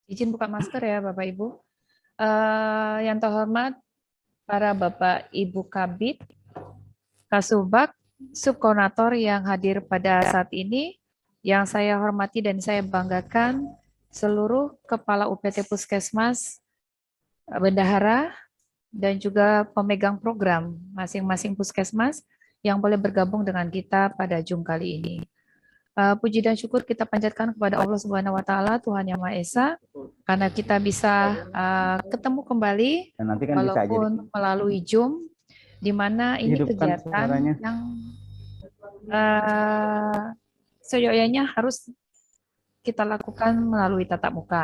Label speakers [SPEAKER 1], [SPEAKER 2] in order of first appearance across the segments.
[SPEAKER 1] Izin buka masker ya Bapak Ibu. Yang terhormat para Bapak Ibu Kabid, Kasubag, Subkoordinator yang hadir pada saat ini, yang saya hormati dan saya banggakan seluruh Kepala UPT Puskesmas, Bendahara, dan juga pemegang program masing-masing Puskesmas yang boleh bergabung dengan kita pada Zoom kali ini. Puji dan syukur kita panjatkan kepada Allah Subhanahu wa Taala, Tuhan Yang Maha Esa, karena kita bisa ketemu kembali walaupun melalui Zoom, di mana ini kegiatan yang seyogyanya harus kita lakukan melalui tatap muka.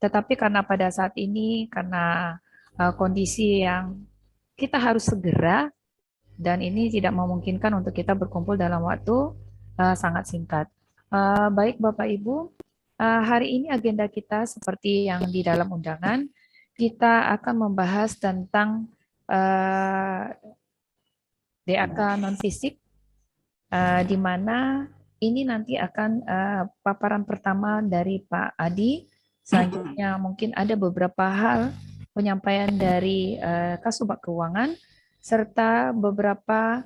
[SPEAKER 1] Tetapi karena pada saat ini karena kondisi yang kita harus segera dan ini tidak memungkinkan untuk kita berkumpul dalam waktu sangat singkat. Baik Bapak Ibu, hari ini agenda kita seperti yang di dalam undangan, kita akan membahas tentang DAK non-fisik, di mana ini nanti akan paparan pertama dari Pak Adi. Selanjutnya mungkin ada beberapa hal penyampaian dari Kasubag Keuangan, serta beberapa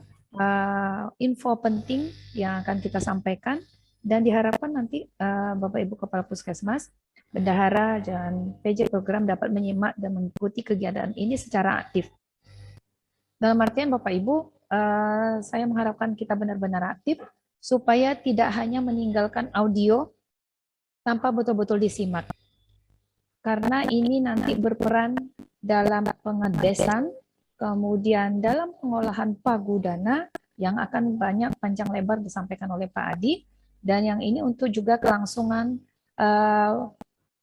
[SPEAKER 1] info penting yang akan kita sampaikan, dan diharapkan nanti Bapak Ibu Kepala Puskesmas, Bendahara, dan PJ program dapat menyimak dan mengikuti kegiatan ini secara aktif. Dalam artian Bapak Ibu, saya mengharapkan kita benar-benar aktif supaya tidak hanya meninggalkan audio tanpa betul-betul disimak. Karena ini nanti berperan dalam pengedesan, kemudian dalam pengolahan pagudana yang akan banyak panjang lebar disampaikan oleh Pak Adi, dan yang ini untuk juga kelangsungan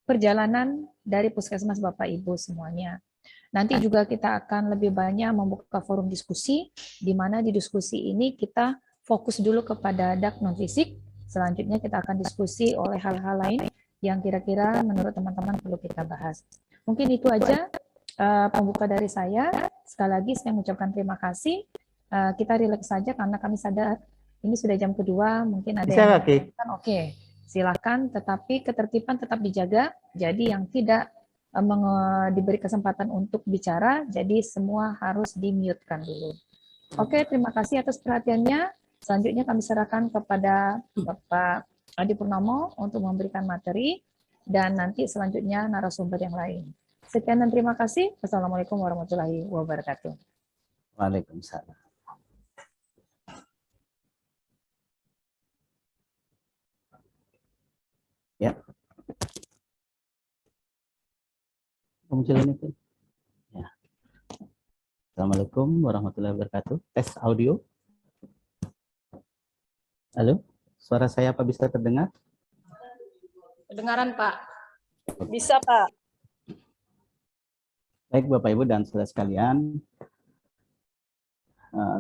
[SPEAKER 1] perjalanan dari Puskesmas Bapak Ibu semuanya. Nanti juga kita akan lebih banyak membuka forum diskusi, di mana di diskusi ini kita fokus dulu kepada DAK non-fisik, selanjutnya kita akan diskusi oleh hal-hal lain yang kira-kira menurut teman-teman perlu kita bahas. Mungkin itu aja pembuka dari saya. Sekali lagi saya mengucapkan terima kasih. Kita rileks saja karena kami sadar ini sudah jam kedua, mungkin ada yang mengatakan oke, silakan, tetapi ketertiban tetap dijaga. Jadi yang tidak diberi kesempatan untuk bicara, jadi semua harus di-mute-kan dulu. Oke, terima kasih atas perhatiannya. Selanjutnya kami serahkan kepada Bapak Adi Purnomo untuk memberikan materi, dan nanti selanjutnya narasumber yang lain. Sekian dan terima kasih. Wassalamualaikum warahmatullahi wabarakatuh.
[SPEAKER 2] Waalaikumsalam. Ya. Itu. Ya. Assalamualaikum warahmatullahi wabarakatuh. Tes audio. Halo, suara saya apa bisa terdengar?
[SPEAKER 3] Kedengaran Pak. Bisa Pak.
[SPEAKER 2] Baik Bapak Ibu dan saudara sekalian,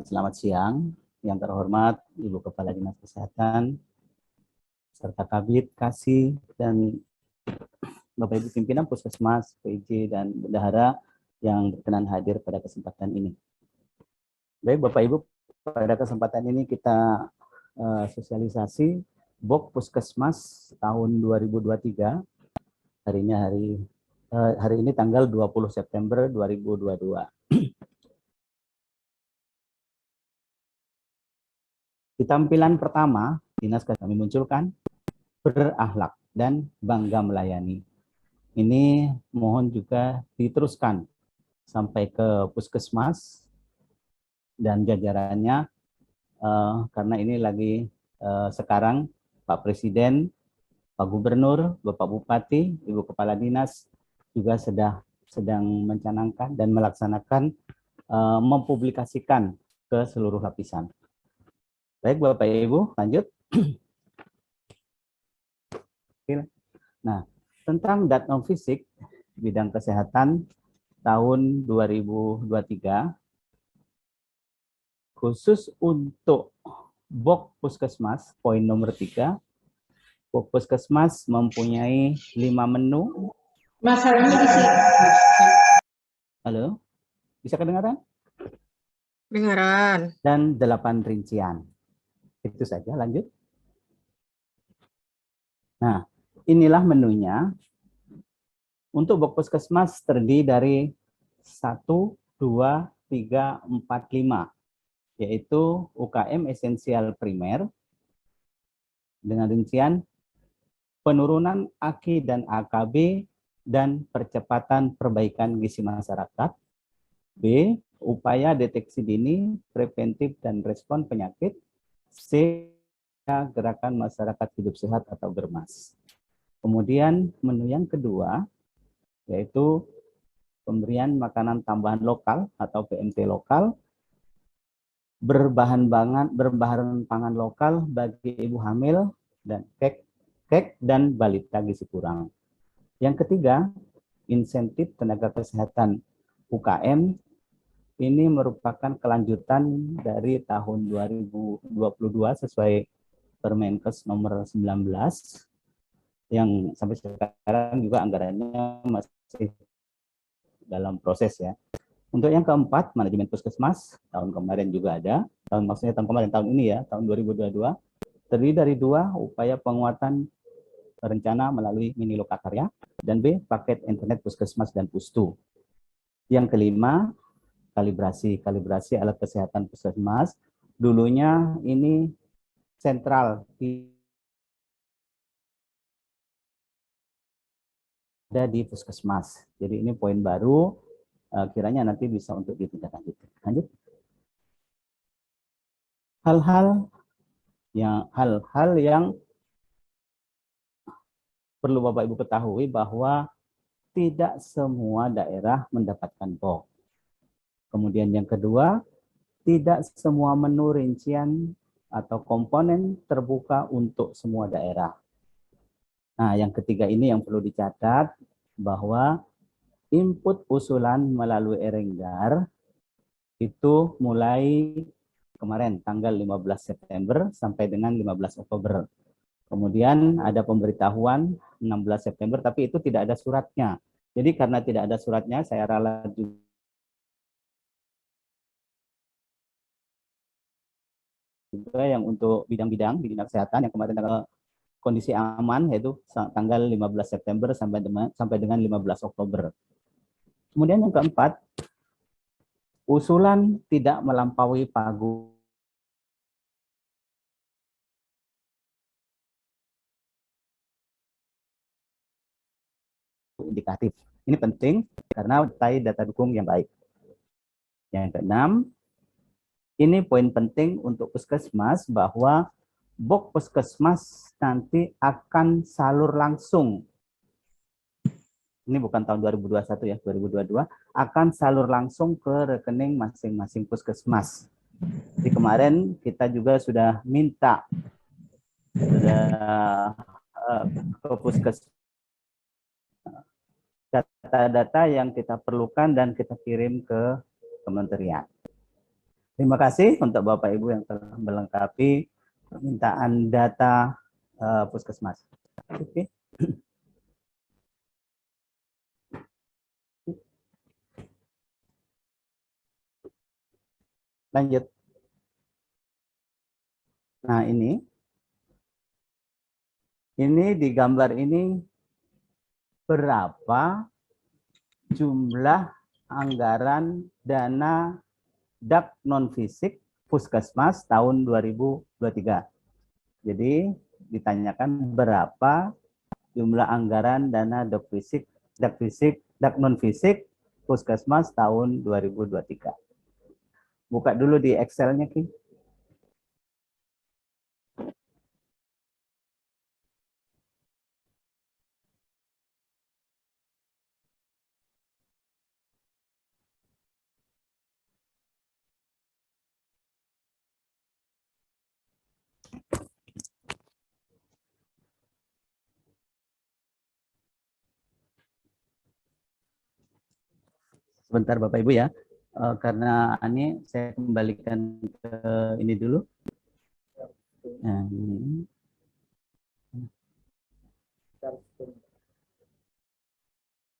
[SPEAKER 2] selamat siang. Yang terhormat Ibu Kepala Dinas Kesehatan, serta Kabid, Kasih, dan Bapak Ibu pimpinan Puskesmas, PJ, dan Bendahara yang berkenan hadir pada kesempatan ini. Baik Bapak Ibu, pada kesempatan ini kita sosialisasi BOK Puskesmas tahun 2023. Hari ini tanggal 20 September 2022. Di tampilan pertama, Dinas kami munculkan berakhlak dan bangga melayani. Ini mohon juga diteruskan sampai ke Puskesmas dan jajarannya, karena ini lagi sekarang Pak Presiden, Pak Gubernur, Bapak Bupati, Ibu Kepala Dinas juga sedang mencanangkan dan melaksanakan mempublikasikan ke seluruh lapisan. Baik Bapak Ibu, lanjut. Nah, tentang DAK non-fisik bidang kesehatan tahun 2023, khusus untuk BOK Puskesmas, poin nomor 3, BOK Puskesmas mempunyai 5 menu.
[SPEAKER 3] Masalahnya di sini.
[SPEAKER 2] Halo, bisa kedengaran?
[SPEAKER 3] Dengaran.
[SPEAKER 2] Dan 8 rincian. Itu saja, lanjut. Nah, inilah menunya. Untuk Box Puskesmas terdiri dari 1, 2, 3, 4, 5, yaitu UKM esensial primer dengan rincian penurunan AKI dan AKB dan percepatan perbaikan gizi masyarakat. B, upaya deteksi dini, preventif dan respon penyakit. C, gerakan masyarakat hidup sehat atau GERMAS. Kemudian menu yang kedua yaitu pemberian makanan tambahan lokal atau PMT lokal, berbahan pangan lokal bagi ibu hamil dan kek dan balita gizi kurang. Yang ketiga, insentif tenaga kesehatan UKM. Ini merupakan kelanjutan dari tahun 2022 sesuai Permenkes nomor 19 yang sampai sekarang juga anggarannya masih dalam proses ya. Untuk yang keempat, manajemen puskesmas, tahun kemarin juga ada, maksudnya tahun kemarin, tahun ini ya, tahun 2022, terdiri dari 2, upaya penguatan rencana melalui mini lokakarya, dan B, paket internet puskesmas dan pustu. Yang kelima, kalibrasi alat kesehatan puskesmas. Dulunya ini sentral ada di puskesmas. Jadi ini poin baru, kiranya nanti bisa untuk ditindaklanjuti. Lanjut. Hal-hal yang perlu Bapak Ibu ketahui bahwa tidak semua daerah mendapatkan BOK. Kemudian yang kedua, tidak semua menu rincian atau komponen terbuka untuk semua daerah. Nah, yang ketiga ini yang perlu dicatat bahwa input usulan melalui Erenggar itu mulai kemarin tanggal 15 September sampai dengan 15 Oktober. Kemudian ada pemberitahuan 16 September, tapi itu tidak ada suratnya. Jadi karena tidak ada suratnya, saya ralat juga yang untuk bidang-bidang di dinas kesehatan yang kemarin tanggal kondisi aman, yaitu tanggal 15 September sampai dengan 15 Oktober. Kemudian yang keempat, usulan tidak melampaui pagu indikatif. Ini penting karena data dukung yang baik. Yang keenam, ini poin penting untuk puskesmas bahwa BOK puskesmas nanti akan salur langsung. Ini bukan tahun 2021 ya, 2022 akan salur langsung ke rekening masing-masing puskesmas. Di kemarin kita juga sudah minta ke puskesmas data-data yang kita perlukan dan kita kirim ke kementerian. Terima kasih untuk Bapak Ibu yang telah melengkapi permintaan data puskesmas. Oke. Lanjut. Nah, ini di gambar ini berapa jumlah anggaran dana DAK non-fisik puskesmas tahun 2023. Jadi ditanyakan berapa jumlah anggaran dana DAK non-fisik puskesmas tahun 2023. Buka dulu di Excel-nya, Ki. Sebentar Bapak Ibu ya, karena ini saya kembalikan ke ini dulu. Nah, ini.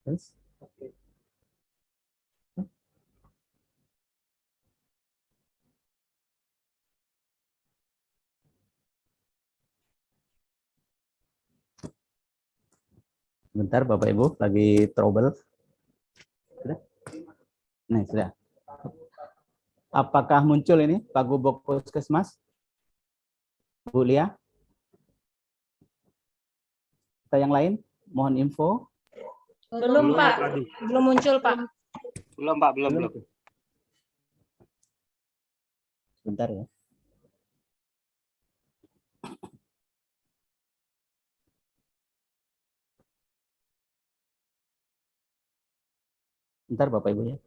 [SPEAKER 2] Terus? Bentar Bapak Ibu, lagi trouble. Sudah? Nah, sudah. Apakah muncul ini Pak Gubuk Puskesmas? Bu Lia? Atau yang lain? Mohon info.
[SPEAKER 3] Belum, Pak. Belum muncul, Pak.
[SPEAKER 4] Belum, Pak, belum.
[SPEAKER 2] Bentar ya. Bentar Bapak Ibu ya.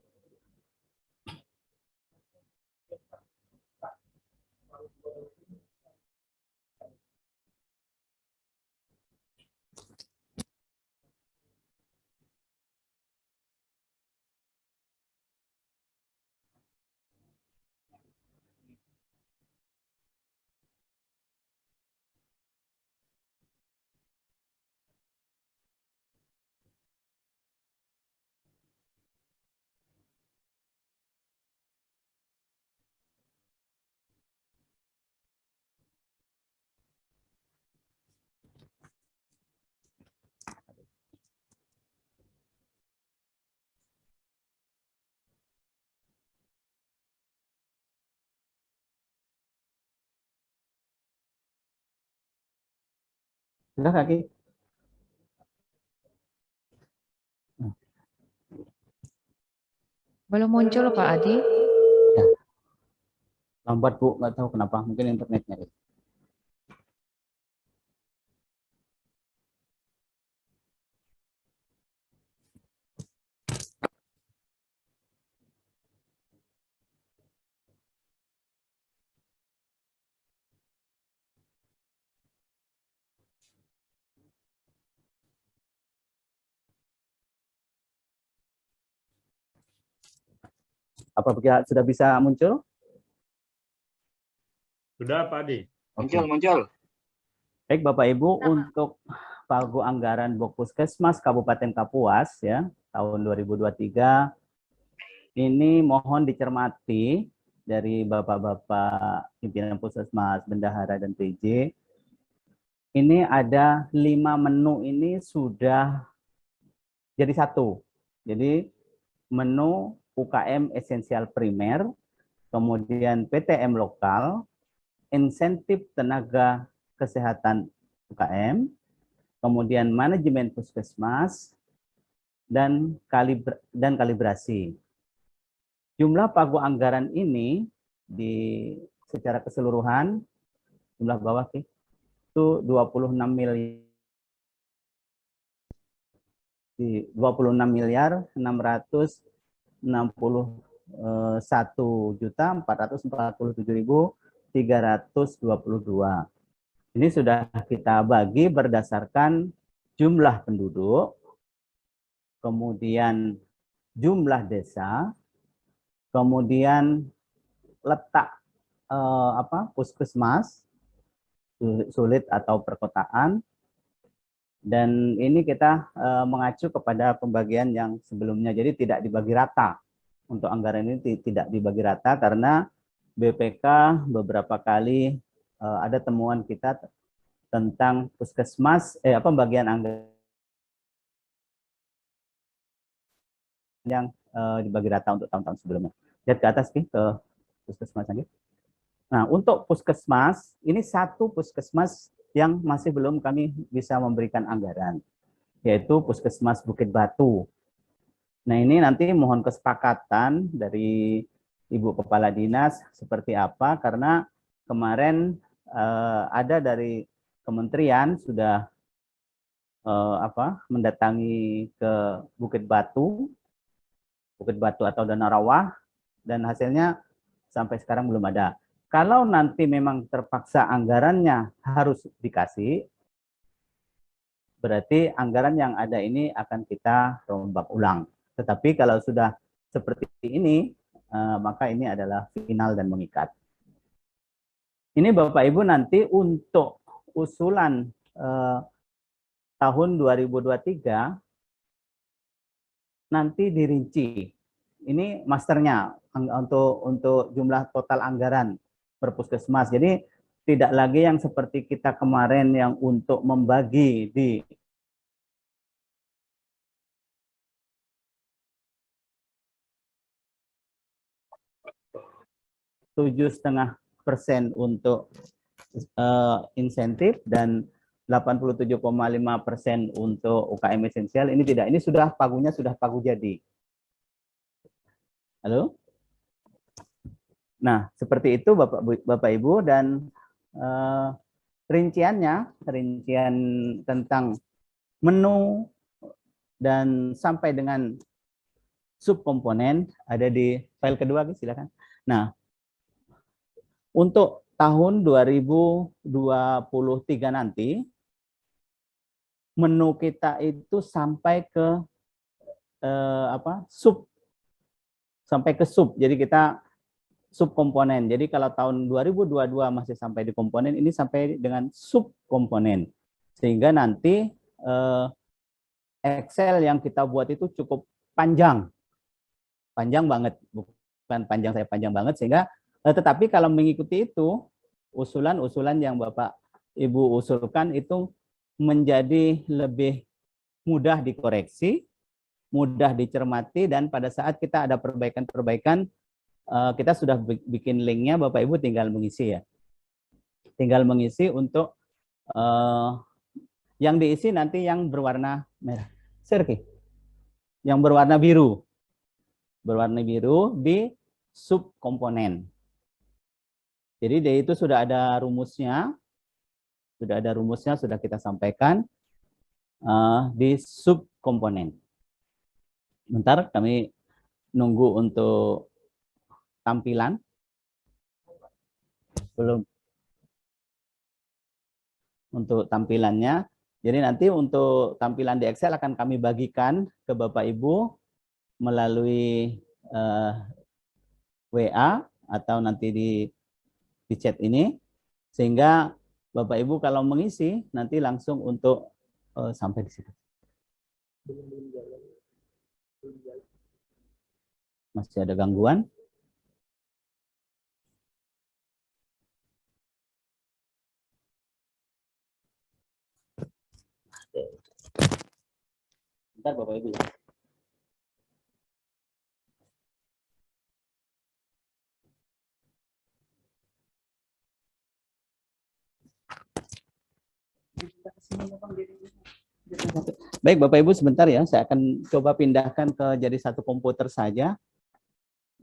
[SPEAKER 2] Sudah kaki.
[SPEAKER 1] Belum muncul Pak Adi.
[SPEAKER 2] Ya. Lambat Bu, nggak tahu kenapa. Mungkin internetnya. Apakah sudah bisa muncul?
[SPEAKER 5] Sudah Pak Adi.
[SPEAKER 4] Muncul.
[SPEAKER 2] Baik Bapak Ibu, untuk pagu anggaran Puskesmas Kabupaten Kapuas ya tahun 2023 ini mohon dicermati dari Bapak-bapak pimpinan Puskesmas, Bendahara dan PJ. Ini ada 5 menu ini sudah jadi satu. Jadi menu UKM esensial primer, kemudian PTM lokal, insentif tenaga kesehatan UKM, kemudian manajemen puskesmas, dan kalibrasi. Jumlah pagu anggaran ini secara keseluruhan, jumlah bawah itu 26 miliar. 26.661.447.322. Ini sudah kita bagi berdasarkan jumlah penduduk, kemudian jumlah desa, kemudian letak puskesmas, sulit atau perkotaan, dan ini kita mengacu kepada pembagian yang sebelumnya. Jadi tidak dibagi rata. Untuk anggaran ini tidak dibagi rata karena BPK beberapa kali ada temuan kita tentang puskesmas pembagian anggaran yang dibagi rata untuk tahun-tahun sebelumnya. Lihat ke atas ke puskesmas lagi. Nah, untuk puskesmas, ini satu puskesmas yang masih belum kami bisa memberikan anggaran, yaitu Puskesmas Bukit Batu. Nah, ini nanti mohon kesepakatan dari Ibu Kepala Dinas seperti apa, karena kemarin ada dari kementerian sudah mendatangi ke Bukit Batu atau Danau Rawa, dan hasilnya sampai sekarang belum ada. Kalau nanti memang terpaksa anggarannya harus dikasih, berarti anggaran yang ada ini akan kita rombak ulang. Tetapi kalau sudah seperti ini, maka ini adalah final dan mengikat. Ini Bapak Ibu nanti untuk usulan tahun 2023 nanti dirinci. Ini masternya untuk jumlah total anggaran per puskesmas. Jadi tidak lagi yang seperti kita kemarin yang untuk membagi di 7,5% untuk insentif dan 87,5% untuk UKM esensial. Ini tidak, ini sudah pagunya sudah pagu jadi. Halo? Nah, seperti itu Bapak Ibu, dan rincian tentang menu dan sampai dengan subkomponen ada di file kedua, silakan. Nah, untuk tahun 2023 nanti menu kita itu sampai ke sampai ke sub. Jadi kita subkomponen. Jadi kalau tahun 2022 masih sampai di komponen, ini sampai dengan subkomponen. Sehingga nanti Excel yang kita buat itu cukup panjang. Panjang banget, bukan panjang saya panjang banget, sehingga tetapi kalau mengikuti itu, usulan-usulan yang Bapak Ibu usulkan itu menjadi lebih mudah dikoreksi, mudah dicermati, dan pada saat kita ada perbaikan-perbaikan, kita sudah bikin linknya, Bapak Ibu tinggal mengisi ya. Tinggal mengisi untuk yang diisi nanti yang berwarna merah. Serki. Yang berwarna biru. Berwarna biru di subkomponen. Jadi dia itu sudah ada rumusnya. Sudah ada rumusnya, sudah kita sampaikan di subkomponen. Bentar, kami nunggu untuk tampilan. Belum. Untuk tampilannya. Jadi nanti untuk tampilan di Excel akan kami bagikan ke Bapak Ibu melalui WA atau nanti di chat ini, sehingga Bapak Ibu kalau mengisi nanti langsung untuk sampai di situ. Masih ada gangguan? Bentar Bapak Ibu ya. Baik Bapak Ibu, sebentar ya, saya akan coba pindahkan ke jadi satu komputer saja.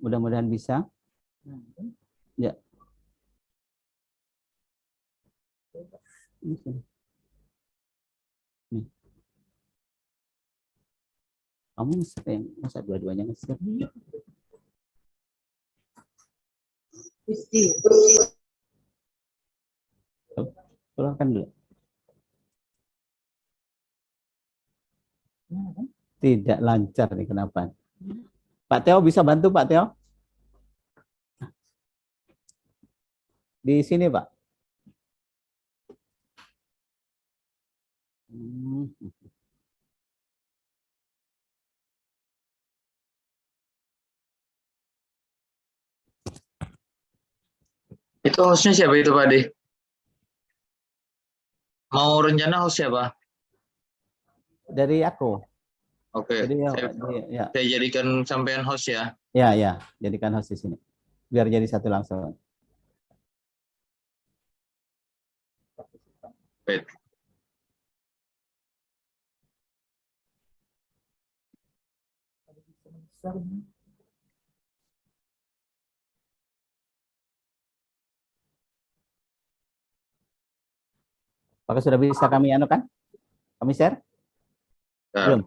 [SPEAKER 2] Mudah-mudahan bisa. Ya. Nih. Kamu masa dua-duanya nge-share? Keluarkan dulu. Tidak lancar nih, kenapa? Pak Teo bisa bantu Pak Teo? Di sini Pak.
[SPEAKER 4] Itu hostnya siapa itu Pak Ade? Mau rencana host siapa?
[SPEAKER 2] Dari aku.
[SPEAKER 4] Oke,
[SPEAKER 2] Jadi
[SPEAKER 4] saya jadikan sampean host ya.
[SPEAKER 2] Ya, jadikan host di sini. Biar jadi satu langsung.
[SPEAKER 4] Wait.
[SPEAKER 2] Apakah sudah bisa kami anukan? Kami share? Belum.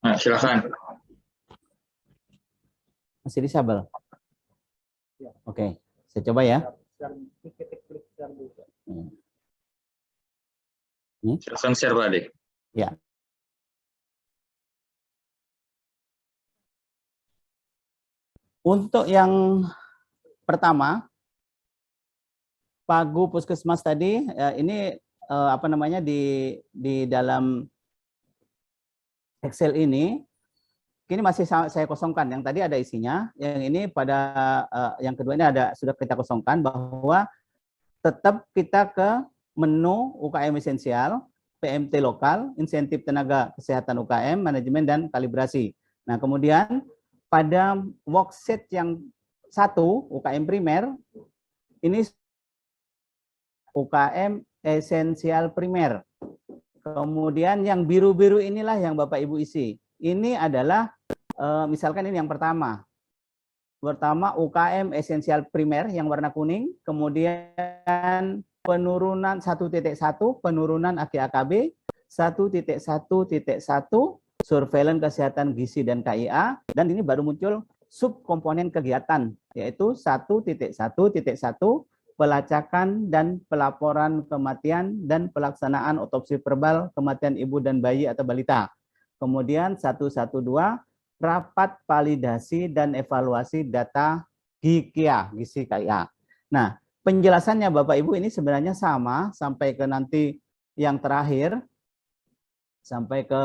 [SPEAKER 4] Nah, silakan.
[SPEAKER 2] Masih disable? Oke, saya coba ya.
[SPEAKER 4] Silakan share Pak Ade.
[SPEAKER 2] Ya. Untuk yang pertama, Pagu Puskesmas tadi, ini apa namanya di dalam Excel ini masih saya kosongkan. Yang tadi ada isinya, yang ini pada yang kedua ini sudah kita kosongkan, bahwa tetap kita ke menu UKM esensial, PMT lokal, insentif tenaga kesehatan UKM, manajemen dan kalibrasi. Nah, kemudian pada worksheet yang 1 UKM primer ini UKM esensial primer. Kemudian yang biru-biru inilah yang Bapak Ibu isi. Ini adalah misalkan ini yang pertama. Pertama UKM esensial primer yang warna kuning, kemudian penurunan 1.1 penurunan AKKB, 1.1.1 surveillance kesehatan gizi dan KIA, dan ini baru muncul subkomponen kegiatan yaitu 1.1.1 pelacakan dan pelaporan kematian dan pelaksanaan otopsi verbal kematian ibu dan bayi atau balita. Kemudian 112 rapat validasi dan evaluasi data gizi KIA. Nah, penjelasannya Bapak Ibu ini sebenarnya sama sampai ke nanti yang terakhir, sampai ke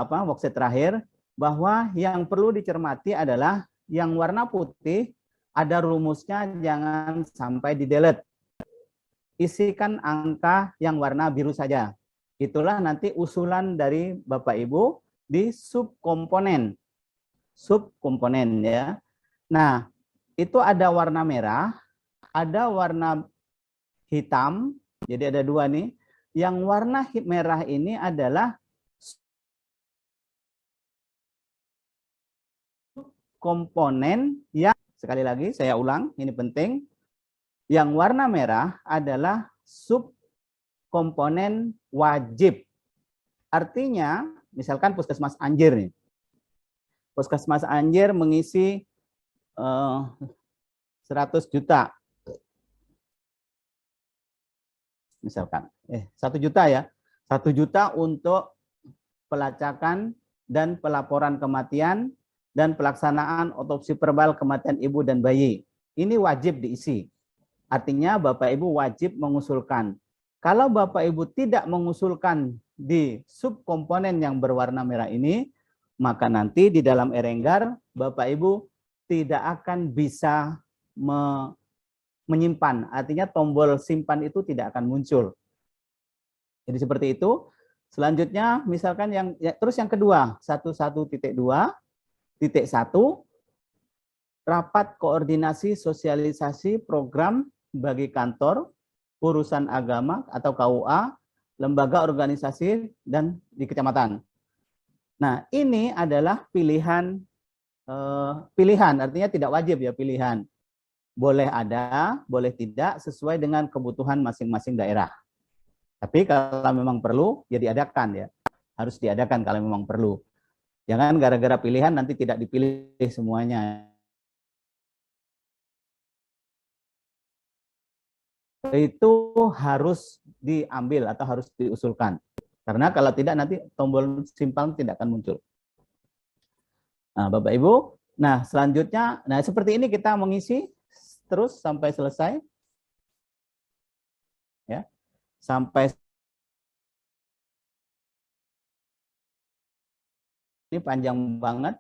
[SPEAKER 2] worksheet terakhir, bahwa yang perlu dicermati adalah yang warna putih ada rumusnya, jangan sampai di-delete. Isikan angka yang warna biru saja. Itulah nanti usulan dari Bapak Ibu di subkomponen ya. Nah, itu ada warna merah, ada warna hitam, jadi ada 2 nih. Yang warna merah ini adalah komponen yang, sekali lagi saya ulang, ini penting, yang warna merah adalah subkomponen wajib. Artinya, misalkan Puskesmas Anjir nih. Puskesmas Anjir mengisi 100 juta. Misalkan, 1 juta ya. 1 juta untuk pelacakan dan pelaporan kematian dan pelaksanaan otopsi verbal kematian ibu dan bayi. Ini wajib diisi. Artinya Bapak Ibu wajib mengusulkan. Kalau Bapak Ibu tidak mengusulkan di subkomponen yang berwarna merah ini, maka nanti di dalam Erenggar Bapak Ibu tidak akan bisa menyimpan. Artinya tombol simpan itu tidak akan muncul. Jadi seperti itu. Selanjutnya misalkan terus yang kedua, 11.2.1 rapat koordinasi sosialisasi program bagi kantor, urusan agama atau KUA, lembaga organisasi dan di kecamatan. Nah, ini adalah pilihan artinya tidak wajib ya, pilihan. Boleh ada, boleh tidak, sesuai dengan kebutuhan masing-masing daerah. Tapi kalau memang perlu, ya diadakan ya. Harus diadakan kalau memang perlu. Jangan gara-gara pilihan nanti tidak dipilih semuanya. Itu harus diambil atau harus diusulkan. Karena kalau tidak nanti tombol simpan tidak akan muncul. Nah, Bapak Ibu, nah selanjutnya, nah seperti ini kita mengisi terus sampai selesai. Ya. Sampai ini panjang banget.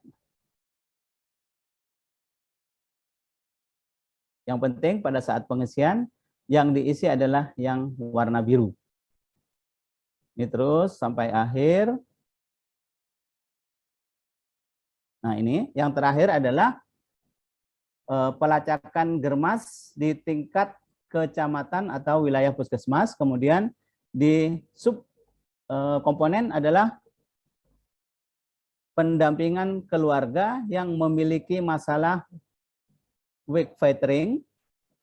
[SPEAKER 2] Yang penting pada saat pengisian yang diisi adalah yang warna biru. Ini terus sampai akhir. Nah, ini yang terakhir adalah pelacakan germas di tingkat kecamatan atau wilayah puskesmas. Kemudian di subkomponen adalah pendampingan keluarga yang memiliki masalah weak fetering,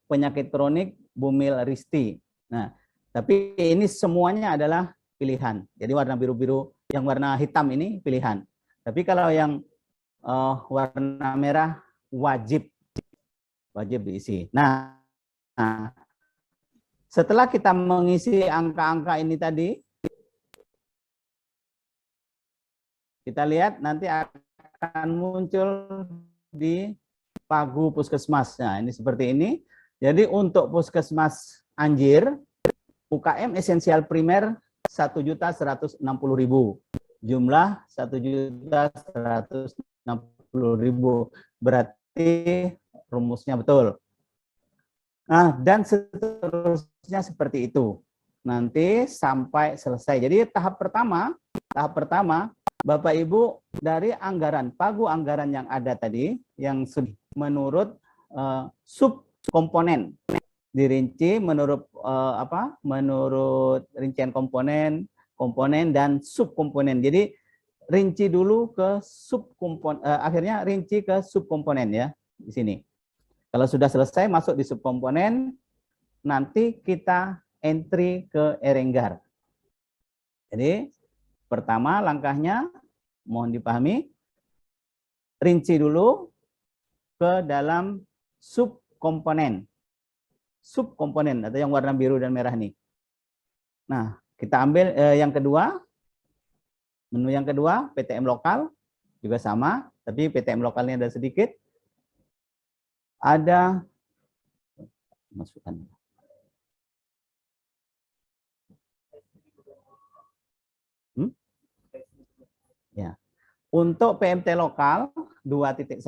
[SPEAKER 2] penyakit kronik, bumil risti. Nah, tapi ini semuanya adalah pilihan. Jadi warna biru-biru, yang warna hitam ini pilihan. Tapi kalau yang warna merah wajib diisi. Nah, setelah kita mengisi angka-angka ini tadi, kita lihat nanti akan muncul di Pagu Puskesmas. Nah, ini seperti ini. Jadi untuk Puskesmas Anjir, UKM esensial primer 1.160.000. Jumlah 1.160.000. Berarti rumusnya betul. Nah, dan seterusnya seperti itu. nanti sampai selesai. Jadi tahap pertama Bapak Ibu dari anggaran, pagu anggaran yang ada tadi, yang menurut subkomponen, dirinci menurut menurut rincian komponen, dan subkomponen. Jadi rinci dulu ke subkomponen, akhirnya rinci ke subkomponen ya di sini. Kalau sudah selesai masuk di subkomponen, nanti kita entry ke Erenggar. Jadi pertama langkahnya mohon dipahami, rinci dulu ke dalam subkomponen. Subkomponen atau yang warna biru dan merah nih. Nah, kita ambil yang kedua. Menu yang kedua, PTM lokal juga sama, tapi PTM lokalnya ada sedikit. Ada masukkan. Ya. Untuk PMT lokal 2.1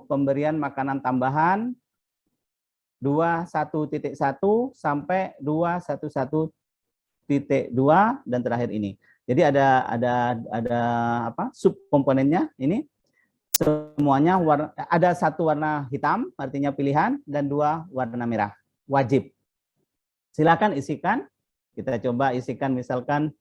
[SPEAKER 2] pemberian makanan tambahan 21.1 sampai 211.2 dan terakhir ini. Jadi ada subkomponennya ini. Semuanya ada satu warna hitam, artinya pilihan, dan 2 warna merah, wajib. Silakan isikan. Kita coba isikan misalkan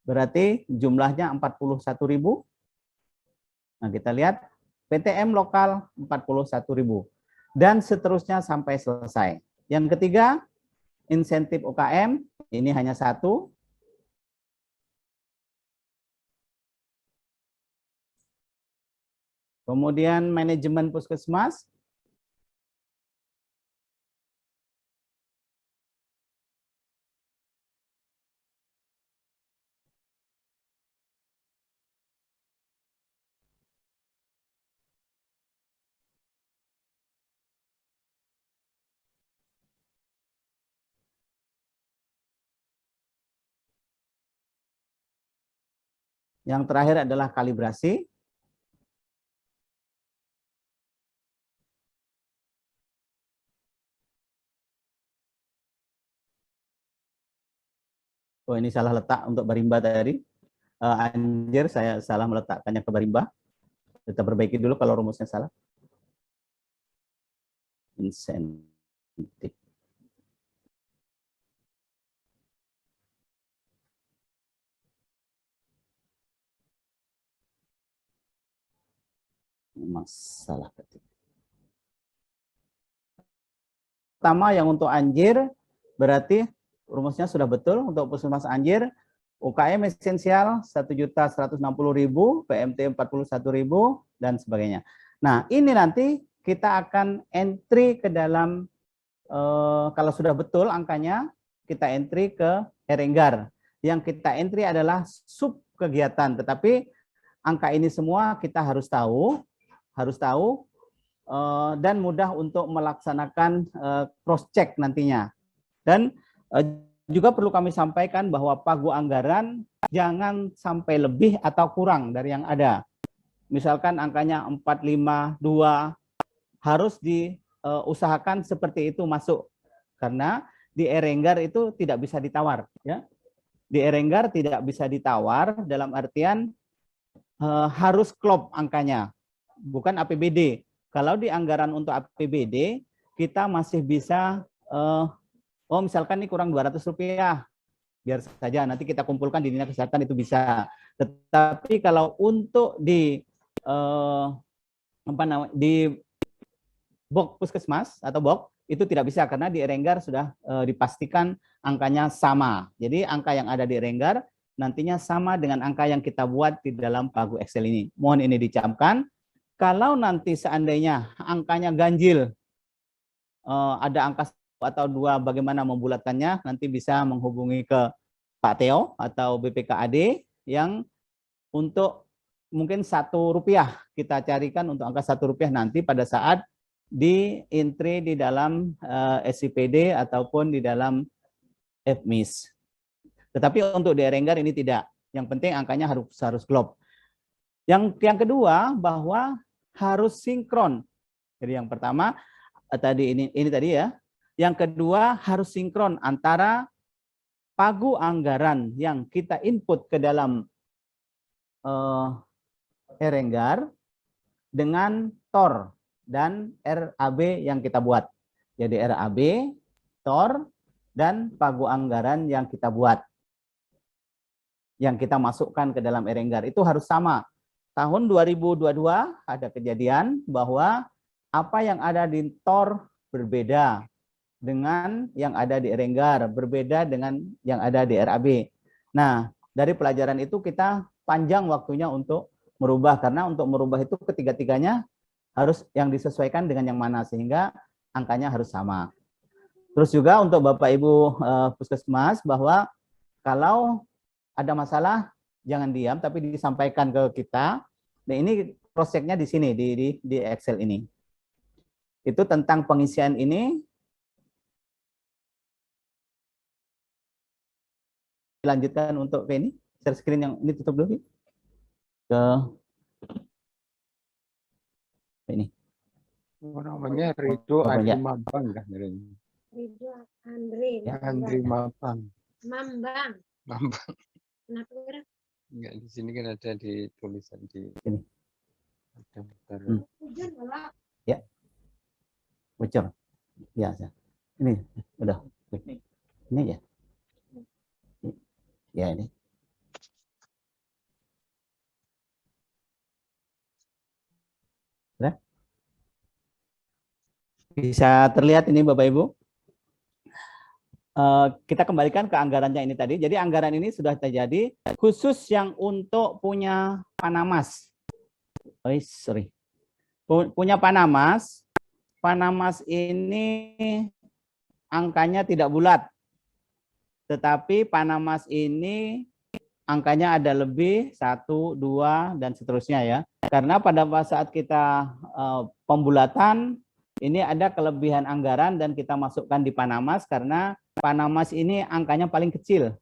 [SPEAKER 2] berarti jumlahnya 41.000. Nah, kita lihat PTM lokal 41.000 dan seterusnya sampai selesai. Yang ketiga, insentif UKM, ini hanya 1. Kemudian manajemen puskesmas. Yang terakhir adalah kalibrasi. Oh, ini salah letak untuk Barimba tadi. Anjir, saya salah meletakkannya ke Barimba. Kita perbaiki dulu kalau rumusnya salah. Insentif. Masalah ketik. Pertama yang untuk Anjir berarti rumusnya sudah betul untuk puskesmas Anjir. UKM esensial 1.160.000, PMT 41.000 dan sebagainya. Nah, ini nanti kita akan entry ke dalam kalau sudah betul angkanya kita entry ke Erenggar. Yang kita entry adalah sub kegiatan, tetapi angka ini semua kita harus tahu dan mudah untuk melaksanakan cross check nantinya. Dan juga perlu kami sampaikan bahwa pagu anggaran jangan sampai lebih atau kurang dari yang ada. Misalkan angkanya 452 harus diusahakan seperti itu masuk, karena di Erenggar itu tidak bisa ditawar ya. Di Erenggar tidak bisa ditawar dalam artian harus klop angkanya, bukan APBD. Kalau di anggaran untuk APBD, kita masih bisa, misalkan ini kurang 200 rupiah, biar saja nanti kita kumpulkan di dinas kesehatan itu bisa. Tetapi kalau untuk di BOK puskesmas atau BOK itu tidak bisa, karena di Erenggar sudah dipastikan angkanya sama. Jadi angka yang ada di Erenggar nantinya sama dengan angka yang kita buat di dalam pagu Excel ini. Mohon ini dicamkan. Kalau nanti seandainya angkanya ganjil, ada angka 1 atau 2, bagaimana membulatkannya, nanti bisa menghubungi ke Pak Teo atau BPKAD yang untuk mungkin Rp1 kita carikan untuk angka Rp1 nanti pada saat di entry di dalam SIPD ataupun di dalam FMIS. Tetapi untuk di Erenggar ini tidak. Yang penting angkanya harus glob. Yang kedua bahwa harus sinkron. Jadi yang pertama tadi ini tadi ya. Yang kedua harus sinkron antara pagu anggaran yang kita input ke dalam Erenggar dengan TOR dan RAB yang kita buat. Jadi RAB, TOR, dan pagu anggaran yang kita buat. Yang kita masukkan ke dalam Erenggar itu harus sama. Tahun 2022 ada kejadian bahwa apa yang ada di TOR berbeda dengan yang ada di Erenggar, berbeda dengan yang ada di RAB. Nah, dari pelajaran itu kita panjang waktunya untuk merubah, karena untuk merubah itu ketiga-tiganya harus yang disesuaikan dengan yang mana, sehingga angkanya harus sama. Terus juga untuk Bapak Ibu Puskesmas, bahwa kalau ada masalah jangan diam, tapi disampaikan ke kita. Nah, ini proyeknya di sini, di Excel ini. Itu tentang pengisian ini. Lanjutkan untuk ini, share screen yang ini tutup dulu. Ke ini.
[SPEAKER 5] Namanya Ridho Adi Mambang kan?
[SPEAKER 3] Ridho Andri.
[SPEAKER 5] Ya, Andri Mambang.
[SPEAKER 3] Mambang.
[SPEAKER 5] Mambang.
[SPEAKER 3] Kenapa kira?
[SPEAKER 5] Enggak, di sini kan ada di tulisan di
[SPEAKER 2] ini.
[SPEAKER 5] Ada
[SPEAKER 2] Ya. Bocor. Ya, ini udah. Ini ya. Ya, ini. Udah? Bisa terlihat ini Bapak Ibu. Kita kembalikan ke anggarannya ini tadi. Jadi anggaran ini sudah terjadi khusus yang untuk punya Panamas. Punya Panamas. Panamas ini angkanya tidak bulat. Tetapi Panamas ini angkanya ada lebih, 1, 2, dan seterusnya ya. Karena pada saat kita pembulatan, ini ada kelebihan anggaran dan kita masukkan di Panamas karena Panamas ini angkanya paling kecil.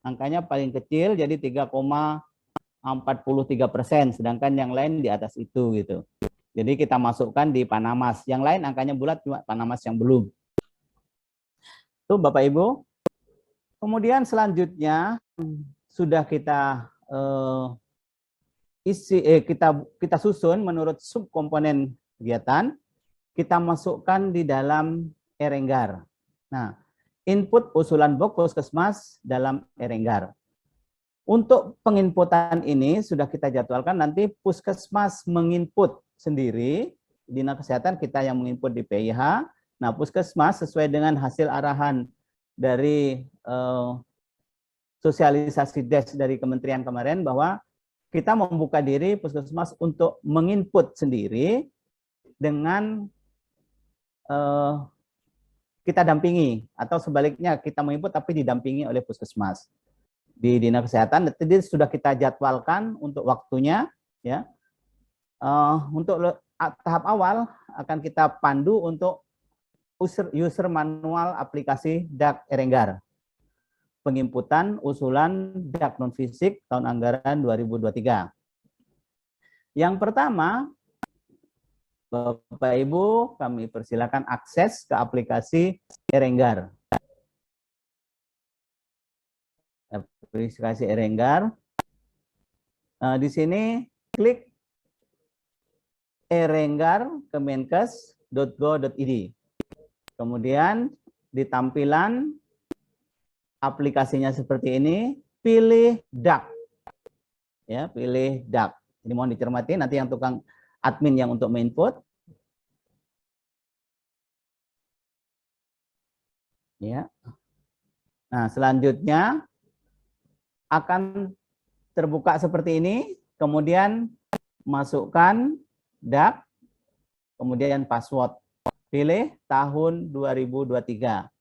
[SPEAKER 2] Angkanya paling kecil, jadi 3,43%, sedangkan yang lain di atas itu gitu. Jadi kita masukkan di Panamas. Yang lain angkanya bulat, cuma Panamas yang belum. Tuh Bapak Ibu. Kemudian selanjutnya sudah kita kita susun menurut subkomponen kegiatan, kita masukkan di dalam Erenggar. Nah, input usulan blok Puskesmas dalam Erenggar. Untuk penginputan ini sudah kita jadwalkan, nanti Puskesmas menginput sendiri, Dinas Kesehatan kita yang menginput di PIH. Nah, Puskesmas sesuai dengan hasil arahan dari sosialisasi desk dari kementerian kemarin, bahwa kita membuka diri Puskesmas untuk menginput sendiri dengan kita dampingi, atau sebaliknya kita menginput tapi didampingi oleh Puskesmas di Dinas Kesehatan. Jadi sudah kita jadwalkan untuk waktunya ya. Untuk tahap awal akan kita pandu untuk user manual aplikasi DAK Erenggar. Penginputan usulan DAK non fisik tahun anggaran 2023. Yang pertama, Bapak Ibu, kami persilakan akses ke aplikasi Erenggar. Aplikasi Erenggar. Di sini klik erenggar.kemenkes.go.id. Kemudian di tampilan aplikasinya seperti ini, pilih DAK. Ya, pilih DAK. Ini mohon dicermati, nanti yang tukang admin yang untuk menginput. Ya. Nah, selanjutnya akan terbuka seperti ini, kemudian masukkan DAK, kemudian password. Pilih tahun 2023.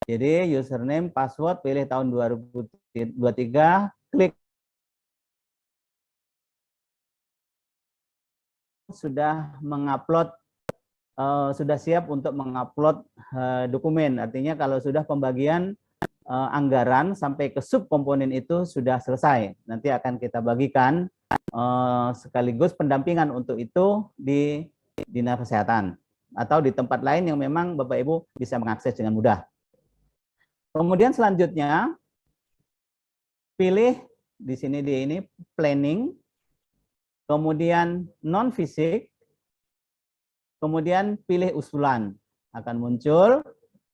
[SPEAKER 2] Jadi username, password, pilih tahun 2023, klik. Sudah mengupload, sudah siap untuk mengupload dokumen. Artinya kalau sudah pembagian anggaran sampai ke subkomponen itu sudah selesai. Nanti akan kita bagikan sekaligus pendampingan untuk itu di Dinas Kesehatan atau di tempat lain yang memang Bapak Ibu bisa mengakses dengan mudah. Kemudian selanjutnya pilih di sini ini planning, kemudian non fisik, kemudian pilih usulan. Akan muncul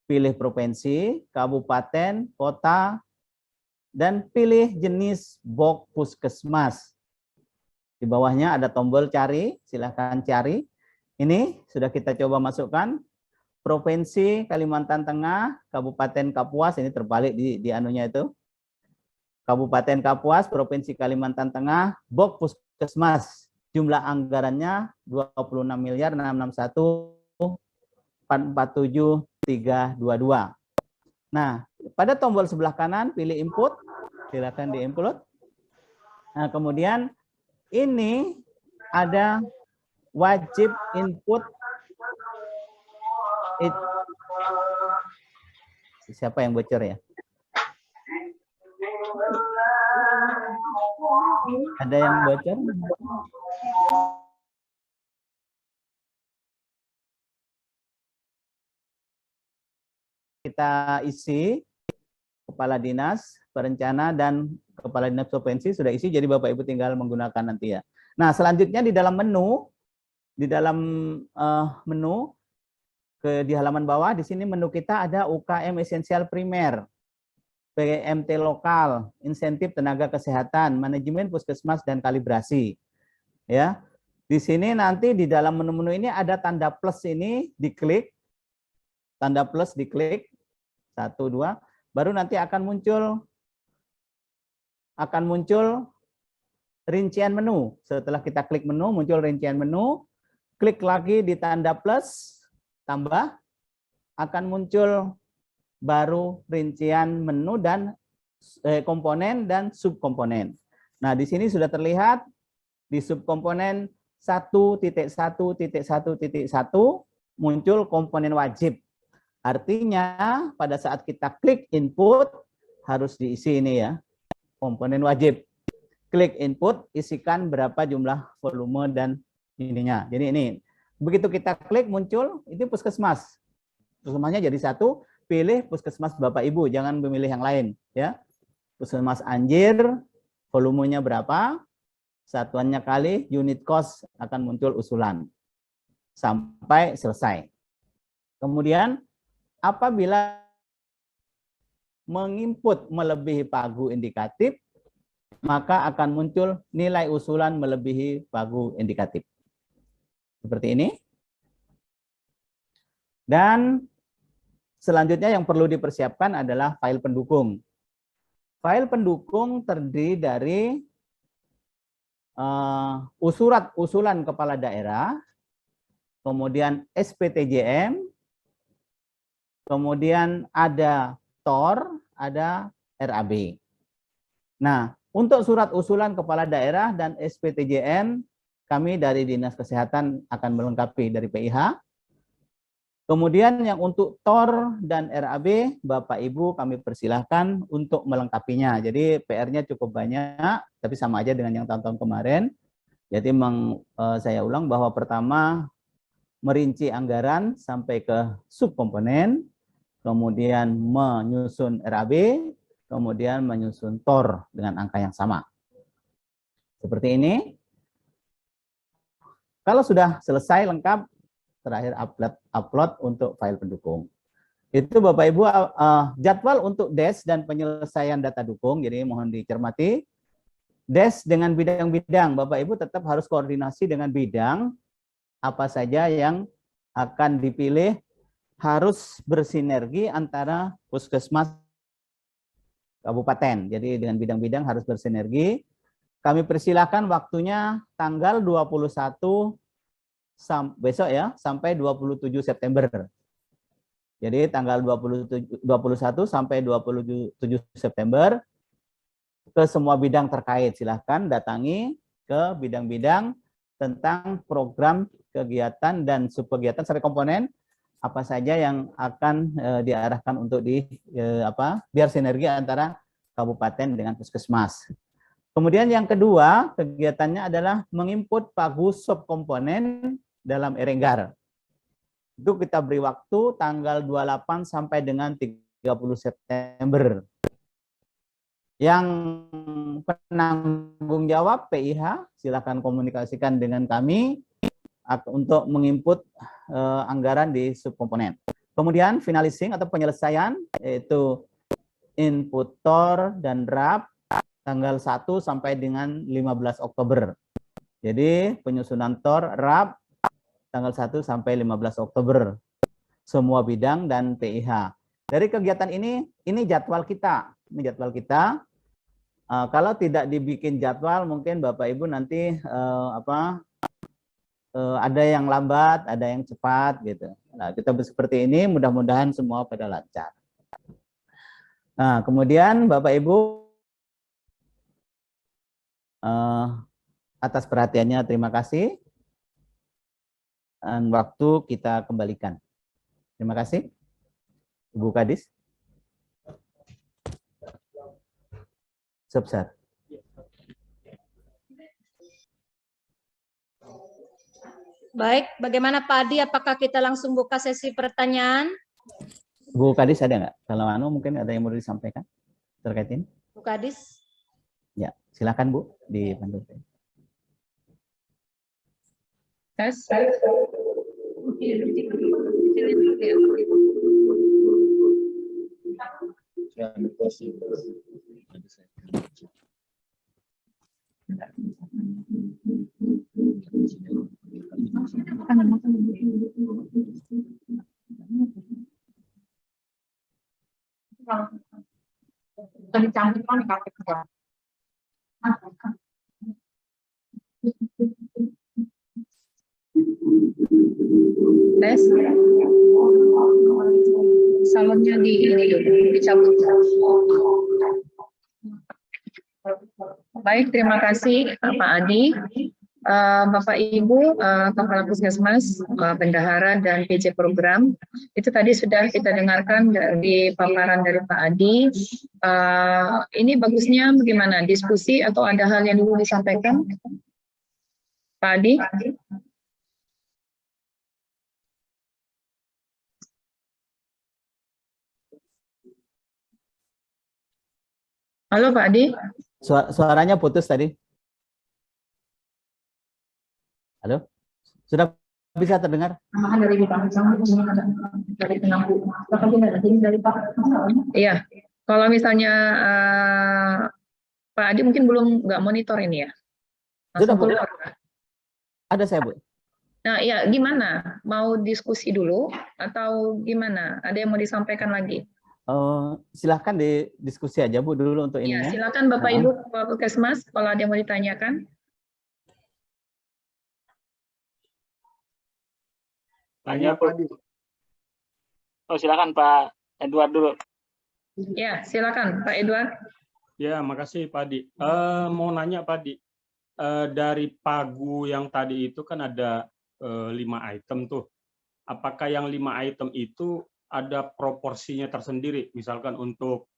[SPEAKER 2] pilih provinsi, kabupaten, kota, dan pilih jenis box puskesmas. Di bawahnya ada tombol cari, silahkan cari. Ini sudah kita coba masukkan. Provinsi Kalimantan Tengah, Kabupaten Kapuas, ini terbalik di anunya itu. Kabupaten Kapuas, Provinsi Kalimantan Tengah, box puskesmas. Jumlah anggarannya 26.601.447.322. Nah, pada tombol sebelah kanan pilih input, silakan di-input. Nah, kemudian ini ada wajib input. Siapa yang bocor ya? Ada yang bocor? Kita isi kepala dinas, perencana, dan kepala dinas provinsi sudah isi, jadi Bapak Ibu tinggal menggunakan nanti ya. Nah, selanjutnya di dalam menu, di halaman bawah, di sini menu kita ada UKM esensial primer, PMT lokal, insentif tenaga kesehatan, manajemen puskesmas, dan kalibrasi. Ya, di sini nanti di dalam menu-menu ini ada tanda plus ini, diklik, tanda plus diklik, 1, 2, baru nanti akan muncul rincian menu. Setelah kita klik menu, muncul rincian menu, klik lagi di tanda plus, tambah, akan muncul baru rincian menu dan komponen dan subkomponen. Nah, di sini sudah terlihat di subkomponen 1.1.1.1 muncul komponen wajib. Artinya pada saat kita klik input harus diisi ini ya, komponen wajib. Klik input, isikan berapa jumlah volume dan ininya. Jadi ini begitu kita klik muncul itu puskesmas. Puskesmasnya jadi 1, pilih puskesmas Bapak Ibu, jangan memilih yang lain ya. Puskesmas Anjir, volumenya berapa? Satuannya kali unit cost akan muncul usulan sampai selesai. Kemudian apabila menginput melebihi pagu indikatif, maka akan muncul nilai usulan melebihi pagu indikatif. Seperti ini. Dan selanjutnya yang perlu dipersiapkan adalah file pendukung. File pendukung terdiri dari usulan kepala daerah, kemudian SPTJM, kemudian ada TOR, ada RAB. Nah, untuk surat usulan kepala daerah dan SPTJM, kami dari Dinas Kesehatan akan melengkapi dari PIH. Kemudian yang untuk TOR dan RAB, Bapak Ibu kami persilahkan untuk melengkapinya. Jadi PR-nya cukup banyak, tapi sama aja dengan yang tahun-tahun kemarin. Jadi saya ulang bahwa pertama merinci anggaran sampai ke subkomponen, kemudian menyusun RAB, kemudian menyusun TOR dengan angka yang sama. Seperti ini. Kalau sudah selesai lengkap, terakhir upload untuk file pendukung. Itu Bapak Ibu jadwal untuk DES dan penyelesaian data dukung, jadi mohon dicermati. DES dengan bidang-bidang, Bapak Ibu tetap harus koordinasi dengan bidang apa saja yang akan dipilih, harus bersinergi antara puskesmas kabupaten. Jadi dengan bidang-bidang harus bersinergi. Kami persilahkan waktunya tanggal 21 besok ya, sampai 27 September. Jadi tanggal 21 sampai 27 September ke semua bidang terkait. Silahkan datangi ke bidang-bidang tentang program kegiatan dan subkegiatan sampai komponen. apa saja yang akan diarahkan untuk biar sinergi antara kabupaten dengan puskesmas. Kemudian yang kedua, kegiatannya adalah menginput pagu subkomponen dalam Erenggar. Itu kita beri waktu tanggal 28 sampai dengan 30 September. Yang penanggung jawab PIH, silakan komunikasikan dengan kami untuk menginput anggaran di subkomponen. Kemudian finalising atau penyelesaian, yaitu inputor dan RAP, tanggal 1 sampai dengan 15 Oktober. Jadi penyusunan TOR, RAP, tanggal 1 sampai 15 Oktober. Semua bidang dan PIH. Dari kegiatan ini jadwal kita. Ini jadwal kita. Kalau tidak dibikin jadwal, mungkin Bapak Ibu nanti ada yang lambat, ada yang cepat gitu. Nah, kita seperti ini, mudah-mudahan semua pada lancar. Nah, kemudian Bapak Ibu atas perhatiannya terima kasih. Dan waktu kita kembalikan. Terima kasih. Ibu Kadis. Subsat.
[SPEAKER 6] Baik, bagaimana Pak Adi? Apakah kita langsung buka sesi pertanyaan?
[SPEAKER 2] Bu Kadis ada nggak? Kalau mungkin ada yang mau disampaikan terkait ini?
[SPEAKER 6] Bu Kadis?
[SPEAKER 2] Ya, silakan Bu dibantu.
[SPEAKER 1] Tes. Tes. Salonnya dicabut. Baik, terima kasih Pak Adi. Bapak Ibu, Kepala Puskesmas, Bendahara dan PJ Program, itu tadi sudah kita dengarkan dari paparan dari Pak Adi. Ini bagusnya bagaimana? Diskusi atau ada hal yang dulu disampaikan? Pak Adi? Halo Pak Adi?
[SPEAKER 2] Suaranya putus tadi. Halo? Sudah bisa terdengar?
[SPEAKER 1] Iya, kalau misalnya Pak Adi mungkin nggak monitor ini ya?
[SPEAKER 2] Sudah, Bu. Ada saya, Bu.
[SPEAKER 1] Nah, ya gimana? Mau diskusi dulu atau gimana? Ada yang mau disampaikan lagi?
[SPEAKER 2] Silahkan diskusi aja, Bu, dulu untuk ini.
[SPEAKER 1] Ya, silakan Bapak Ibu Kepala Puskesmas kalau ada yang mau ditanyakan.
[SPEAKER 7] Tanya Pak. Oh, silakan Pak Edward dulu.
[SPEAKER 1] Ya, silakan Pak Edward.
[SPEAKER 7] Ya, makasih Pak Adi. Mau nanya Pak Adi, dari pagu yang tadi itu kan ada 5 item tuh. Apakah yang 5 item itu ada proporsinya tersendiri? Misalkan untuk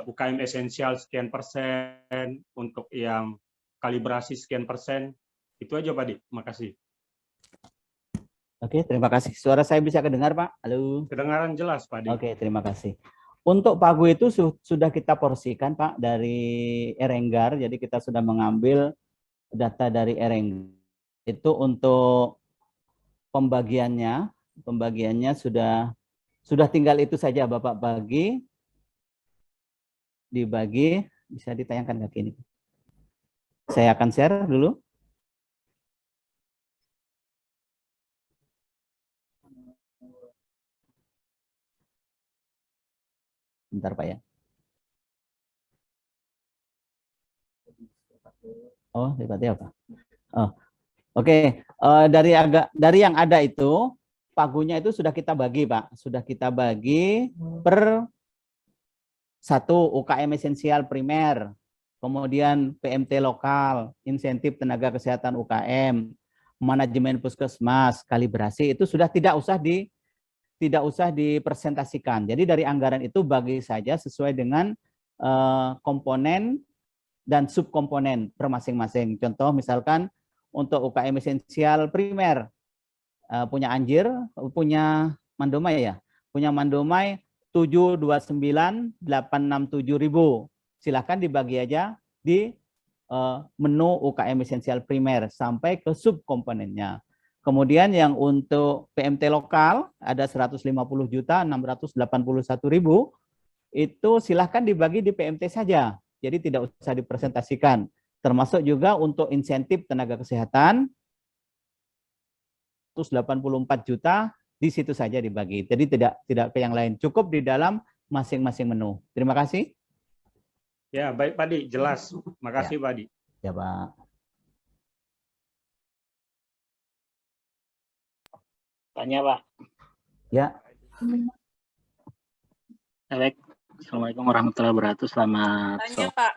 [SPEAKER 7] UKM esensial sekian persen, untuk yang kalibrasi sekian persen. Itu aja Pak Adi. Makasih.
[SPEAKER 2] Oke, terima kasih. Suara saya bisa kedengar, Pak? Halo.
[SPEAKER 7] Kedengaran jelas, Pak Adi.
[SPEAKER 2] Oke, terima kasih. Untuk pagu itu sudah kita porsikan, Pak, dari Erenggar. Jadi kita sudah mengambil data dari Erenggar. Itu untuk pembagiannya sudah tinggal itu saja Bapak dibagi, bisa ditayangkan ke sini. Saya akan share dulu. Bentar Pak ya. Oh, seperti apa? Oh, oke. Dari yang ada itu, pagunya itu sudah kita bagi, Pak. Sudah kita bagi per 1 UKM esensial primer, kemudian PMT lokal, insentif tenaga kesehatan UKM, manajemen puskesmas, kalibrasi itu sudah tidak usah dipresentasikan. Jadi dari anggaran itu bagi saja sesuai dengan komponen dan subkomponen per masing-masing. Contoh misalkan untuk UKM esensial primer punya Anjir, punya Mandomai ya. Punya Mandomai 729.867.000. Silakan dibagi aja di menu UKM esensial primer sampai ke subkomponennya. Kemudian yang untuk PMT lokal ada 150.681.000, itu silahkan dibagi di PMT saja. Jadi tidak usah dipresentasikan. Termasuk juga untuk insentif tenaga kesehatan 184 juta di situ saja dibagi. Jadi tidak ke yang lain, cukup di dalam masing-masing menu. Terima kasih.
[SPEAKER 7] Ya, baik Pak Di, jelas. Makasih Pak Di.
[SPEAKER 2] Ya, Pak.
[SPEAKER 8] Tanya, Pak.
[SPEAKER 2] Ya.
[SPEAKER 8] Baik. Assalamualaikum warahmatullahi wabarakatuh. Selamat
[SPEAKER 6] Tanya
[SPEAKER 8] sore.
[SPEAKER 6] Pak.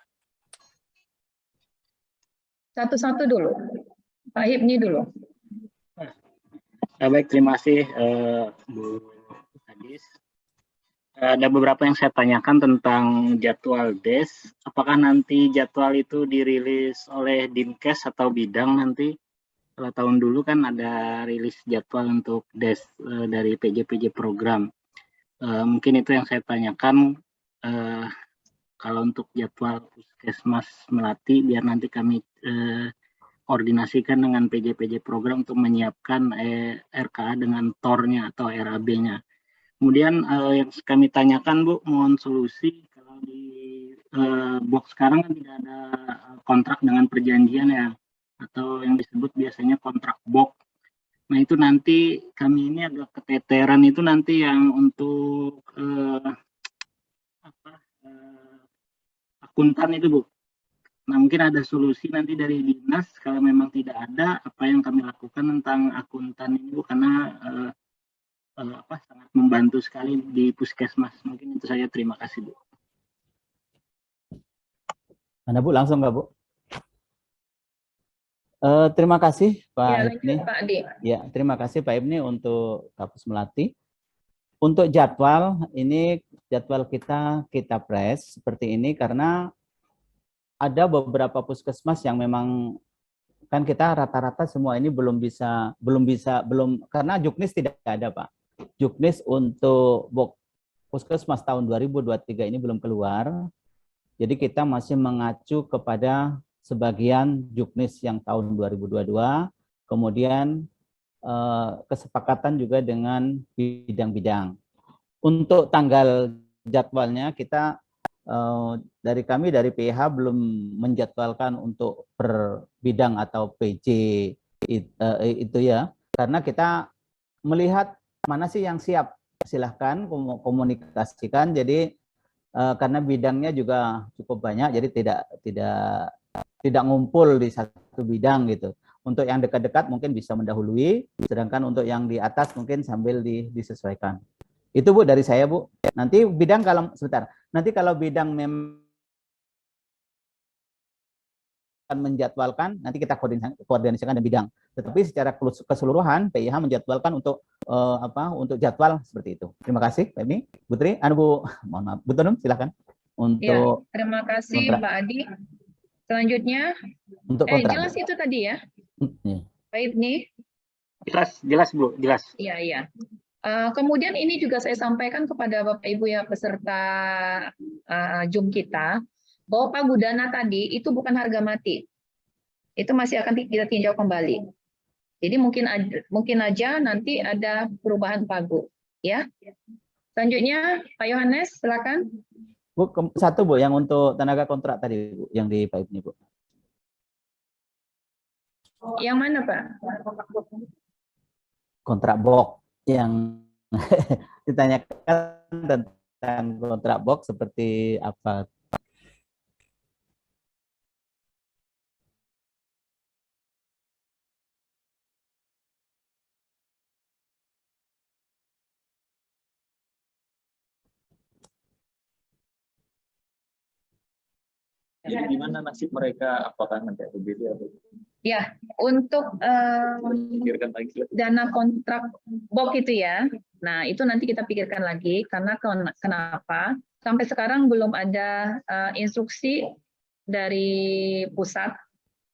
[SPEAKER 6] Satu-satu dulu. Pak Hipni dulu.
[SPEAKER 8] Baik, terima kasih Bu Hadis. Ada beberapa yang saya tanyakan tentang jadwal DES. Apakah nanti jadwal itu dirilis oleh Dinkes atau bidang nanti? Kalau tahun dulu kan ada rilis jadwal untuk DES dari PJ program. Mungkin itu yang saya tanyakan. Kalau untuk jadwal Puskesmas Melati, biar nanti kami koordinasikan dengan PJ program untuk menyiapkan RKA dengan TOR-nya atau RAB-nya. Kemudian yang kami tanyakan, Bu, mohon solusi kalau di box sekarang kan tidak ada kontrak dengan perjanjian ya, atau yang disebut biasanya kontrak box. Nah itu nanti kami ini agak keteteran itu nanti yang untuk akuntan itu, Bu. Nah mungkin ada solusi nanti dari dinas kalau memang tidak ada apa yang kami lakukan tentang akuntan ini, Bu, karena sangat membantu sekali di puskesmas. Mungkin itu saja, terima kasih, Bu.
[SPEAKER 2] Mana Bu, langsung nggak Bu? Terima kasih Pak Ibni.
[SPEAKER 6] Pak Di.
[SPEAKER 2] Ya, terima kasih Pak Ibni untuk Kapus Melati. Untuk jadwal ini, jadwal kita press seperti ini karena ada beberapa puskesmas yang memang kan kita rata-rata semua ini belum karena Juknis tidak ada Pak. Juknis untuk puskesmas tahun 2023 ini belum keluar. Jadi kita masih mengacu kepada sebagian Juknis yang tahun 2022, kemudian kesepakatan juga dengan bidang-bidang. Untuk tanggal jadwalnya kita dari kami dari PH belum menjadwalkan untuk per bidang atau PJ itu ya, karena kita melihat mana sih yang siap, silahkan komunikasikan. Jadi karena bidangnya juga cukup banyak, jadi tidak ngumpul di satu bidang gitu. Untuk yang dekat-dekat mungkin bisa mendahului, sedangkan untuk yang di atas mungkin sambil disesuaikan. Itu Bu dari saya Bu. Nanti bidang nanti kalau bidang memang menjadwalkan, nanti kita koordinasikan dengan bidang. Tetapi secara keseluruhan PIH menjadwalkan untuk untuk jadwal seperti itu. Terima kasih Pak Emi. Putri, Bu, mohon maaf. Bu Tonum, silakan. Untuk
[SPEAKER 6] Ya, terima kasih
[SPEAKER 2] kontrak.
[SPEAKER 6] Pak Adi. Selanjutnya,
[SPEAKER 2] Untuk kontrak.
[SPEAKER 6] jelas itu tadi ya, Pak Ibni?
[SPEAKER 8] Jelas Bu, jelas.
[SPEAKER 6] Iya. Kemudian ini juga saya sampaikan kepada Bapak Ibu ya peserta Zoom kita, bahwa Pagudana tadi itu bukan harga mati. Itu masih akan kita tinjau kembali. Jadi mungkin aja nanti ada perubahan pagu, ya. Selanjutnya Pak Yohanes, silakan.
[SPEAKER 2] Bu, satu Bu, yang untuk tenaga kontrak tadi Bu, yang di Pak Ibni Bu.
[SPEAKER 6] Yang mana Pak?
[SPEAKER 2] Kontrak box yang ditanyakan tentang kontrak box seperti apa?
[SPEAKER 4] Jadi gimana nasib mereka? Apakah nanti ada beda atau
[SPEAKER 6] Ya, untuk
[SPEAKER 4] pikirkan lagi?
[SPEAKER 6] dana kontrak BOK itu ya. Nah, itu nanti kita pikirkan lagi karena kenapa? Sampai sekarang belum ada instruksi dari pusat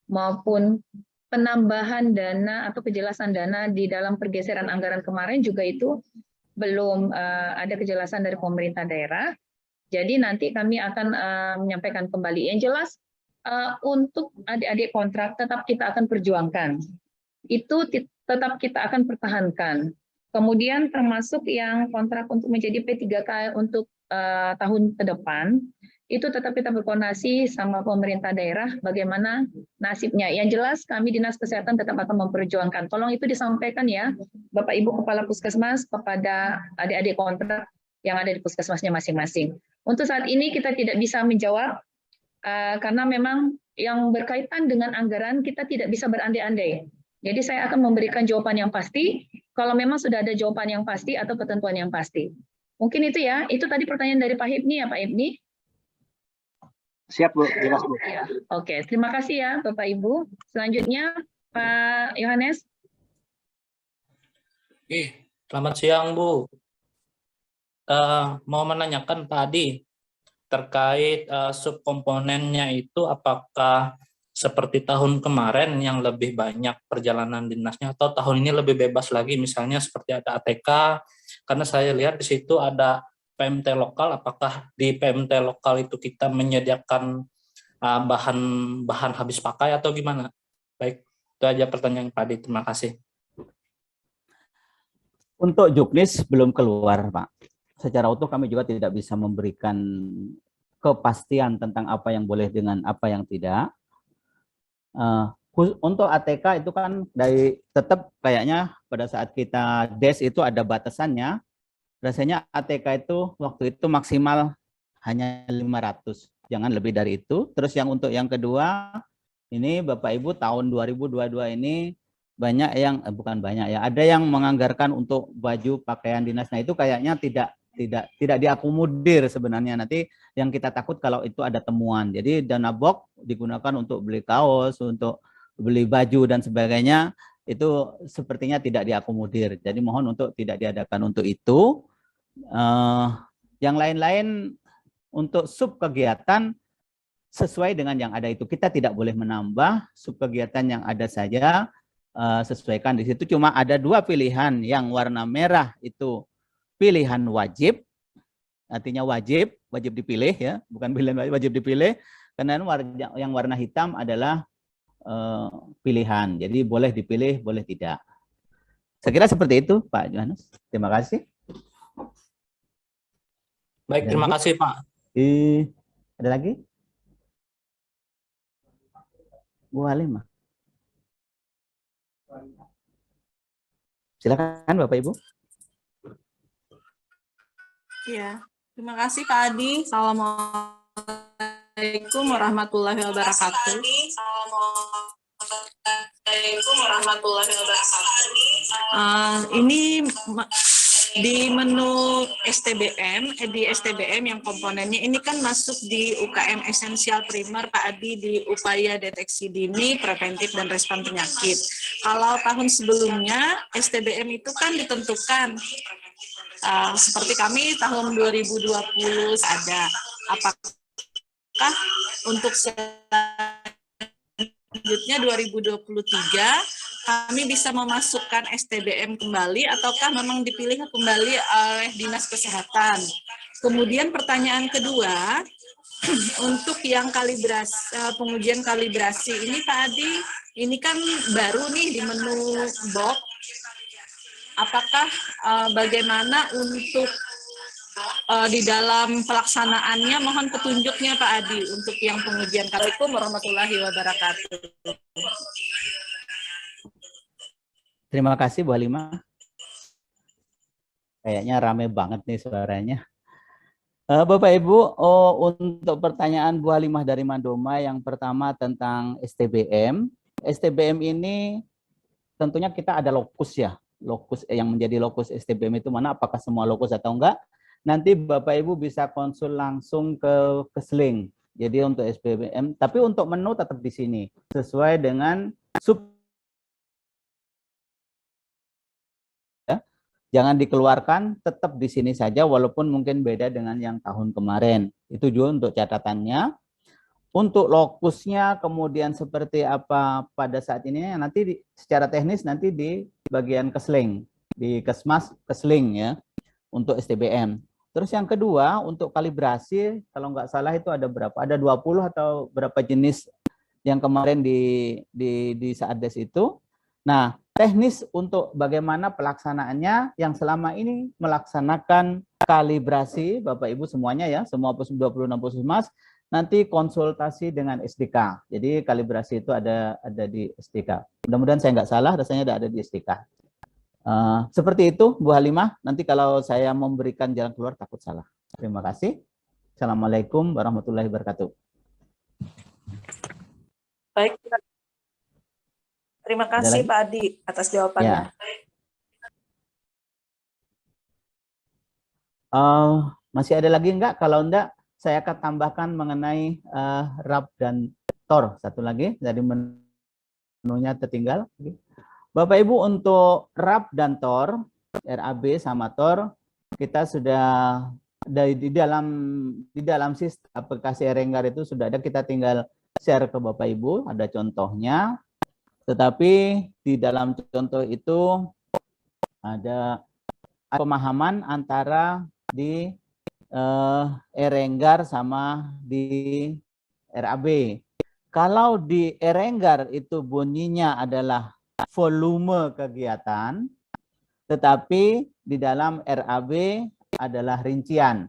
[SPEAKER 6] maupun penambahan dana atau kejelasan dana di dalam pergeseran anggaran kemarin juga itu belum ada kejelasan dari pemerintah daerah. Jadi nanti kami akan menyampaikan kembali. Yang jelas untuk adik-adik kontrak tetap kita akan perjuangkan. Itu tetap kita akan pertahankan. Kemudian termasuk yang kontrak untuk menjadi P3K untuk tahun ke depan, itu tetap kita berkoordinasi sama pemerintah daerah bagaimana nasibnya. Yang jelas kami Dinas Kesehatan tetap akan memperjuangkan. Tolong itu disampaikan ya, Bapak Ibu Kepala Puskesmas kepada adik-adik kontrak yang ada di puskesmasnya masing-masing. Untuk saat ini kita tidak bisa menjawab karena memang yang berkaitan dengan anggaran kita tidak bisa berandai-andai. Jadi saya akan memberikan jawaban yang pasti kalau memang sudah ada jawaban yang pasti atau ketentuan yang pasti. Mungkin itu ya, itu tadi pertanyaan dari Pak Hipni ya Pak Hipni.
[SPEAKER 8] Siap Bu, jelas Bu.
[SPEAKER 6] Oke, terima kasih ya Bapak Ibu. Selanjutnya Pak Yohanes.
[SPEAKER 9] Selamat siang Bu. Mau menanyakan Pak Adi terkait subkomponennya itu apakah seperti tahun kemarin yang lebih banyak perjalanan dinasnya atau tahun ini lebih bebas lagi, misalnya seperti ada ATK, karena saya lihat di situ ada PMT lokal, apakah di PMT lokal itu kita menyediakan bahan habis pakai atau gimana? Baik, itu aja pertanyaan Pak Adi, terima kasih.
[SPEAKER 2] Untuk Juknis belum keluar Pak. Secara utuh kami juga tidak bisa memberikan kepastian tentang apa yang boleh dengan apa yang tidak. Untuk ATK itu kan dari tetap kayaknya pada saat kita DES itu ada batasannya. Rasanya ATK itu waktu itu maksimal hanya 500, jangan lebih dari itu. Terus yang untuk yang kedua, ini Bapak Ibu tahun 2022 ini banyak yang bukan banyak ya, ada yang menganggarkan untuk baju pakaian dinas. Nah itu kayaknya tidak diakomodir sebenarnya. Nanti yang kita takut kalau itu ada temuan. Jadi dana BOK digunakan untuk beli kaos, untuk beli baju dan sebagainya, itu sepertinya tidak diakomodir. Jadi mohon untuk tidak diadakan untuk itu. Yang lain-lain untuk sub kegiatan sesuai dengan yang ada itu. Kita tidak boleh menambah, sub kegiatan yang ada saja sesuaikan di situ. Cuma ada dua pilihan, yang warna merah itu pilihan wajib, artinya wajib dipilih ya, bukan pilihan wajib dipilih, karena yang warna hitam adalah pilihan, jadi boleh dipilih, boleh tidak. Saya kira seperti itu Pak Johannes. Terima kasih.
[SPEAKER 9] Baik, terima kasih Pak.
[SPEAKER 2] Ada lagi? Bu Halimah. Silakan Bapak Ibu.
[SPEAKER 10] Iya, terima kasih Pak Adi. Assalamualaikum warahmatullahi wabarakatuh. Ini di menu STBM, di STBM yang komponennya ini kan masuk di UKM esensial primer Pak Adi, di upaya deteksi dini, preventif dan respon penyakit. Kalau tahun sebelumnya STBM itu kan ditentukan seperti kami tahun 2020 ada. Apakah untuk selanjutnya 2023 kami bisa memasukkan STBM kembali ataukah memang dipilih kembali oleh Dinas Kesehatan? Kemudian pertanyaan kedua, untuk yang pengujian kalibrasi ini tadi, ini kan baru nih di menu BOK. Apakah bagaimana untuk di dalam pelaksanaannya, mohon petunjuknya Pak Adi untuk yang pengujian. Assalamualaikum warahmatullahi wabarakatuh.
[SPEAKER 2] Terima kasih Bu Halimah. Kayaknya rame banget nih suaranya. Bapak Ibu, untuk pertanyaan Bu Halimah dari Mandoma, yang pertama tentang STBM. STBM ini tentunya kita ada lokus ya. Lokus yang menjadi lokus STBM itu mana, apakah semua lokus atau enggak, nanti Bapak Ibu bisa konsul langsung ke Kesling Jadi untuk SBM, tapi untuk menu tetap di sini sesuai dengan sub. Ya. Jangan dikeluarkan, tetap di sini saja walaupun mungkin beda dengan yang tahun kemarin. Itu juga untuk catatannya. Untuk lokusnya kemudian seperti apa pada saat ini nanti secara teknis nanti di bagian kesling, di Kesmas kesling ya untuk STBM. Terus yang kedua, untuk kalibrasi, kalau nggak salah itu ada berapa? Ada 20 atau berapa jenis yang kemarin di saat des itu. Nah, teknis untuk bagaimana pelaksanaannya yang selama ini melaksanakan kalibrasi, Bapak Ibu semuanya ya, semua 26 puskesmas, nanti konsultasi dengan SDK. Jadi kalibrasi itu ada di SDK. Mudah-mudahan saya nggak salah, rasanya ada di SDK. Seperti itu, Bu Halimah. Nanti kalau saya memberikan jalan keluar takut salah. Terima kasih. Assalamualaikum warahmatullahi wabarakatuh.
[SPEAKER 10] Baik, terima kasih Pak Adi atas jawabannya.
[SPEAKER 2] Masih ada lagi enggak? Kalau enggak, saya akan tambahkan mengenai RAB dan TOR. Satu lagi dari menunya tertinggal. Bapak Ibu, untuk RAB dan TOR, RAB sama TOR, kita sudah di dalam sistem aplikasi Erenggar itu sudah ada, kita tinggal share ke Bapak Ibu, ada contohnya. Tetapi di dalam contoh itu ada pemahaman antara di Erenggar sama di RAB. Kalau di Erenggar itu bunyinya adalah volume kegiatan, tetapi di dalam RAB adalah rincian.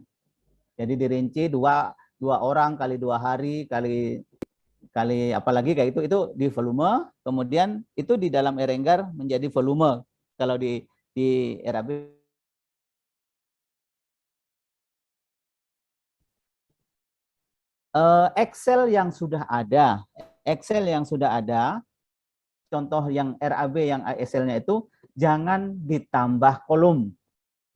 [SPEAKER 2] Jadi dirinci dua orang kali 2 hari kali apalagi kayak itu di volume, kemudian itu di dalam Erenggar menjadi volume. Kalau di RAB Excel yang sudah ada, contoh yang RAB yang ASL-nya itu jangan ditambah kolom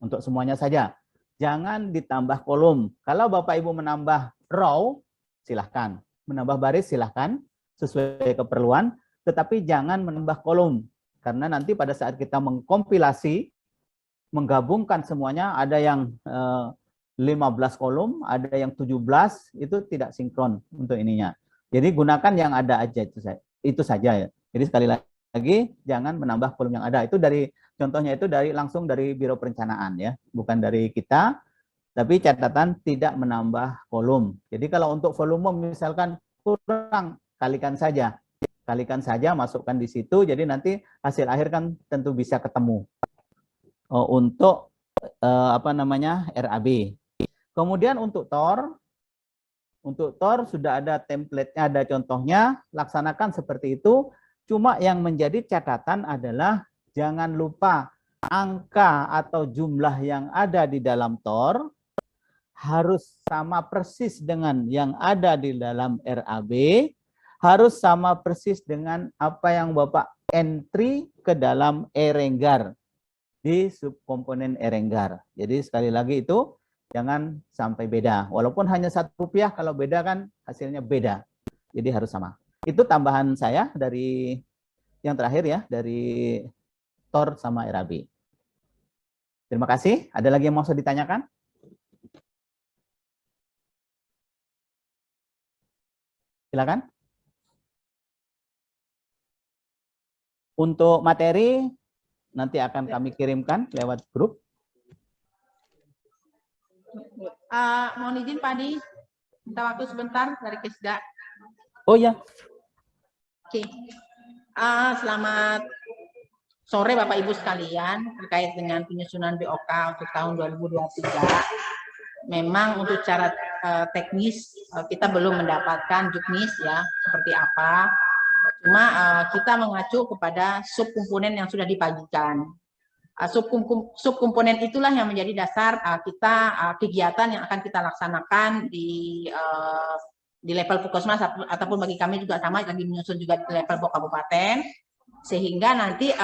[SPEAKER 2] untuk semuanya saja. Jangan ditambah kolom. Kalau Bapak Ibu menambah row, silahkan. Menambah baris silahkan sesuai keperluan, tetapi jangan menambah kolom. Karena nanti pada saat kita mengkompilasi, menggabungkan semuanya, ada yang 15 kolom, ada yang 17, itu tidak sinkron untuk ininya. Jadi gunakan yang ada aja itu saja ya. Jadi sekali lagi jangan menambah kolom yang ada. Itu contohnya itu langsung dari Biro Perencanaan ya, bukan dari kita. Tapi catatan tidak menambah kolom. Jadi kalau untuk volume misalkan kurang, kalikan saja, masukkan di situ. Jadi nanti hasil akhir kan tentu bisa ketemu. Untuk RAB. Kemudian untuk TOR sudah ada template-nya, ada contohnya, laksanakan seperti itu. Cuma yang menjadi catatan adalah jangan lupa angka atau jumlah yang ada di dalam TOR harus sama persis dengan yang ada di dalam RAB, harus sama persis dengan apa yang Bapak entry ke dalam Erenggar, di subkomponen Erenggar. Jadi sekali lagi itu jangan sampai beda. Walaupun hanya Rp1, kalau beda kan hasilnya beda. Jadi harus sama. Itu tambahan saya dari yang terakhir ya, dari TOR sama RAB. Terima kasih. Ada lagi yang mau saya ditanyakan? Silakan. Untuk materi nanti akan kami kirimkan lewat grup.
[SPEAKER 11] Mohon izin Pak Adi, minta waktu sebentar dari Kesda.
[SPEAKER 2] Oh ya.
[SPEAKER 11] Oke. Selamat sore Bapak Ibu sekalian, terkait dengan penyusunan BOK untuk tahun 2023. Memang untuk cara teknis kita belum mendapatkan juknis ya, seperti apa. Cuma kita mengacu kepada subkomponen yang sudah dibagikan. Subkomponen itulah yang menjadi dasar kita kegiatan yang akan kita laksanakan di level Puskesmas ataupun bagi kami juga sama lagi menyusun juga di level kabupaten, sehingga nanti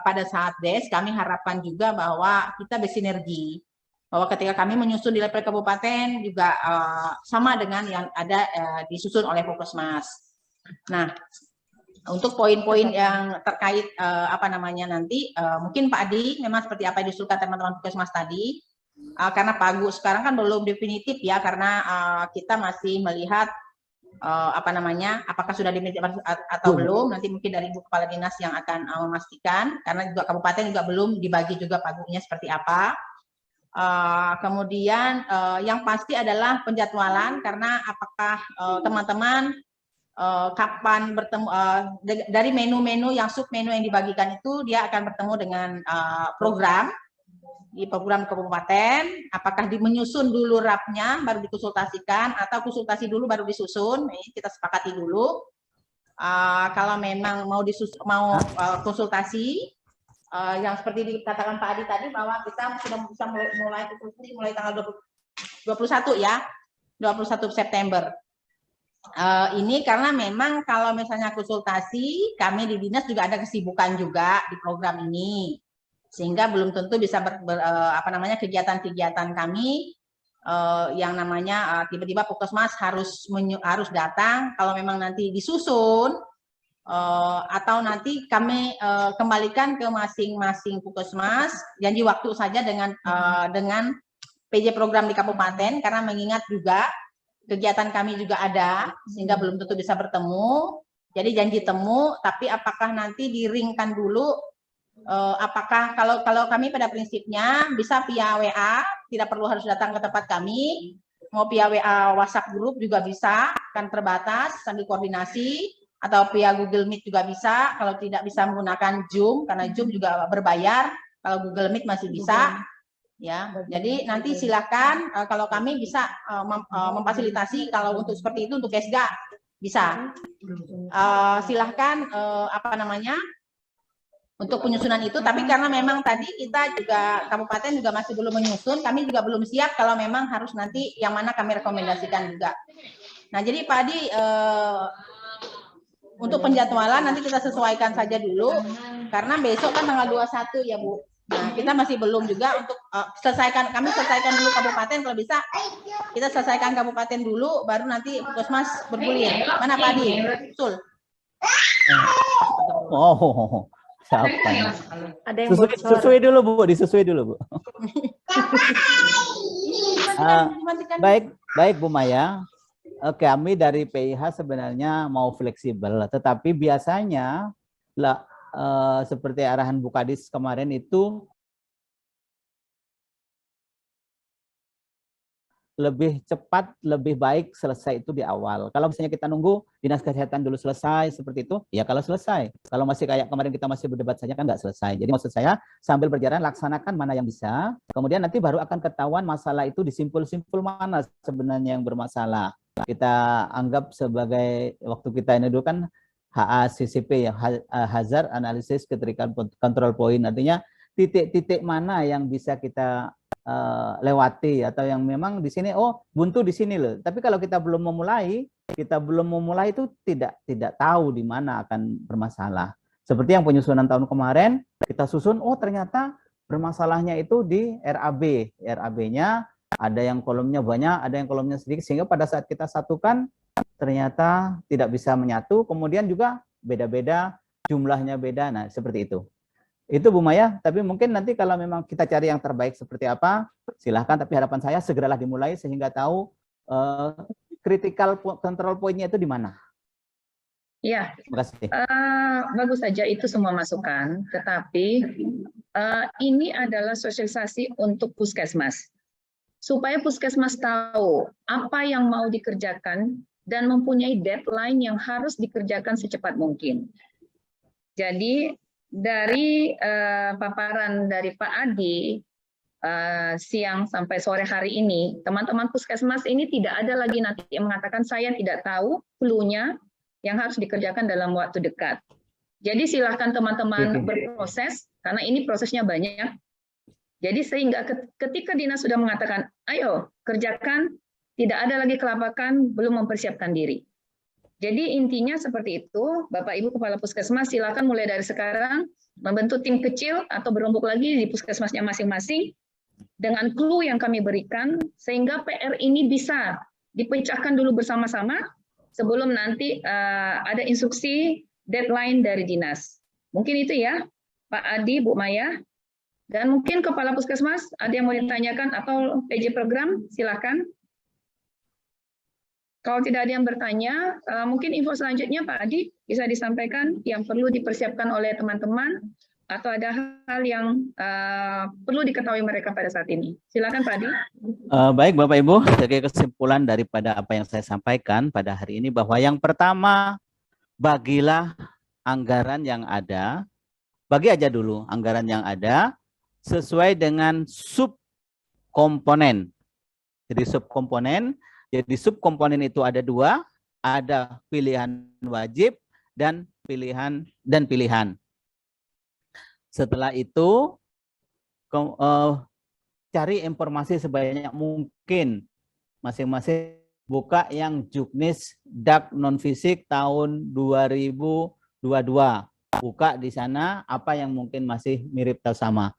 [SPEAKER 11] pada saat DES kami harapkan juga bahwa kita bersinergi bahwa ketika kami menyusun di level kabupaten juga sama dengan yang ada disusun oleh Puskesmas. Nah, untuk poin-poin yang terkait nanti mungkin Pak Adi memang seperti apa yang diusulkan teman-teman Puskesmas tadi, karena Pagu sekarang kan belum definitif ya, karena kita masih melihat apakah sudah definitif atau belum, nanti mungkin dari Ibu Kepala Dinas yang akan memastikan, karena juga kabupaten juga belum dibagi juga Pagunya seperti apa. Kemudian yang pasti adalah penjadwalan, karena apakah teman-teman kapan bertemu dari menu-menu yang submenu yang dibagikan itu dia akan bertemu dengan program di program kabupaten, apakah menyusun dulu rapnya baru dikonsultasikan atau konsultasi dulu baru disusun. Ini kita sepakati dulu. Kalau memang mau konsultasi yang seperti dikatakan Pak Adi tadi, bahwa kita sudah bisa mulai tanggal 21 ya, 21 September. Ini karena memang kalau misalnya konsultasi, kami di dinas juga ada kesibukan juga di program ini, sehingga belum tentu bisa kegiatan-kegiatan kami yang namanya tiba-tiba Puskesmas harus datang. Kalau memang nanti disusun atau nanti kami kembalikan ke masing-masing Puskesmas, janji waktu saja dengan PJ program di kabupaten, karena mengingat juga kegiatan kami juga ada, sehingga belum tentu bisa bertemu. Jadi janji temu, tapi apakah nanti diringkan dulu, apakah kalau kami pada prinsipnya bisa via WA, tidak perlu harus datang ke tempat kami, mau via WA WhatsApp grup juga bisa, kan terbatas sambil koordinasi, atau via Google Meet juga bisa, kalau tidak bisa menggunakan Zoom, karena Zoom juga berbayar, kalau Google Meet masih bisa. Ya, jadi nanti silakan kalau kami bisa memfasilitasi kalau untuk seperti itu untuk Kesga bisa. Silahkan untuk penyusunan itu, tapi karena memang tadi kita juga kabupaten juga masih belum menyusun, kami juga belum siap kalau memang harus nanti yang mana kami rekomendasikan juga. Nah, jadi Pak Adi untuk penjadwalan nanti kita sesuaikan saja dulu, karena besok kan tanggal 21 ya Bu. Nah, kita masih belum juga untuk kami selesaikan dulu kabupaten, kalau bisa kita selesaikan kabupaten dulu, baru nanti Puskesmas bergulir. Mana Pak Adi? Betul.
[SPEAKER 2] Oh, siapa?
[SPEAKER 1] Ada yang
[SPEAKER 2] Disusui dulu Bu, disusui dulu Bu. Baik Bu Maya. Kami dari PIH sebenarnya mau fleksibel, tetapi biasanya seperti arahan Bu Kadis kemarin itu lebih cepat, lebih baik selesai itu di awal. Kalau misalnya kita nunggu Dinas Kesehatan dulu selesai seperti itu, ya kalau selesai. Kalau masih kayak kemarin kita masih berdebat saja kan nggak selesai. Jadi maksud saya sambil berjalan laksanakan mana yang bisa, kemudian nanti baru akan ketahuan masalah itu disimpul-simpul mana sebenarnya yang bermasalah. Kita anggap sebagai waktu kita ini dulu kan HACCP ya, Hazard Analysis Critical Control Point, artinya titik-titik mana yang bisa kita lewati atau yang memang di sini buntu di sini loh. Tapi kalau kita belum memulai itu tidak tahu di mana akan bermasalah. Seperti yang penyusunan tahun kemarin kita susun, ternyata bermasalahnya itu di RAB. RAB-nya ada yang kolomnya banyak, ada yang kolomnya sedikit, sehingga pada saat kita satukan ternyata tidak bisa menyatu, kemudian juga beda-beda, jumlahnya beda, nah seperti itu. Itu Bu Maya, tapi mungkin nanti kalau memang kita cari yang terbaik seperti apa, silahkan, tapi harapan saya segeralah dimulai sehingga tahu critical control point-nya itu di mana.
[SPEAKER 6] Ya,
[SPEAKER 2] terima kasih.
[SPEAKER 6] Bagus saja itu semua masukan, tetapi ini adalah sosialisasi untuk Puskesmas. Supaya Puskesmas tahu apa yang mau dikerjakan dan mempunyai deadline yang harus dikerjakan secepat mungkin. Jadi dari paparan dari Pak Adi siang sampai sore hari ini, teman-teman Puskesmas ini tidak ada lagi nanti yang mengatakan saya tidak tahu clue-nya yang harus dikerjakan dalam waktu dekat. Jadi silahkan teman-teman berproses, karena ini prosesnya banyak. Jadi sehingga ketika dinas sudah mengatakan, ayo kerjakan, tidak ada lagi kelabakan, belum mempersiapkan diri. Jadi intinya seperti itu, Bapak Ibu Kepala Puskesmas silakan mulai dari sekarang membentuk tim kecil atau berembuk lagi di puskesmasnya masing-masing dengan clue yang kami berikan, sehingga PR ini bisa dipecahkan dulu bersama-sama sebelum nanti ada instruksi deadline dari dinas. Mungkin itu ya, Pak Adi, Bu Maya. Dan mungkin Kepala Puskesmas, ada yang mau ditanyakan atau PJ program, silakan. Kalau tidak ada yang bertanya, mungkin info selanjutnya Pak Adi bisa disampaikan yang perlu dipersiapkan oleh teman-teman atau ada hal yang perlu diketahui mereka pada saat ini. Silakan Pak Adi.
[SPEAKER 2] Baik Bapak Ibu, sebagai kesimpulan daripada apa yang saya sampaikan pada hari ini bahwa yang pertama, bagilah anggaran yang ada, bagi aja dulu anggaran yang ada sesuai dengan subkomponen. Jadi subkomponen itu ada dua, ada pilihan wajib dan pilihan. Setelah itu cari informasi sebanyak mungkin, masing-masing buka yang Juknis Dak non fisik tahun 2022. Buka di sana apa yang mungkin masih mirip atau sama.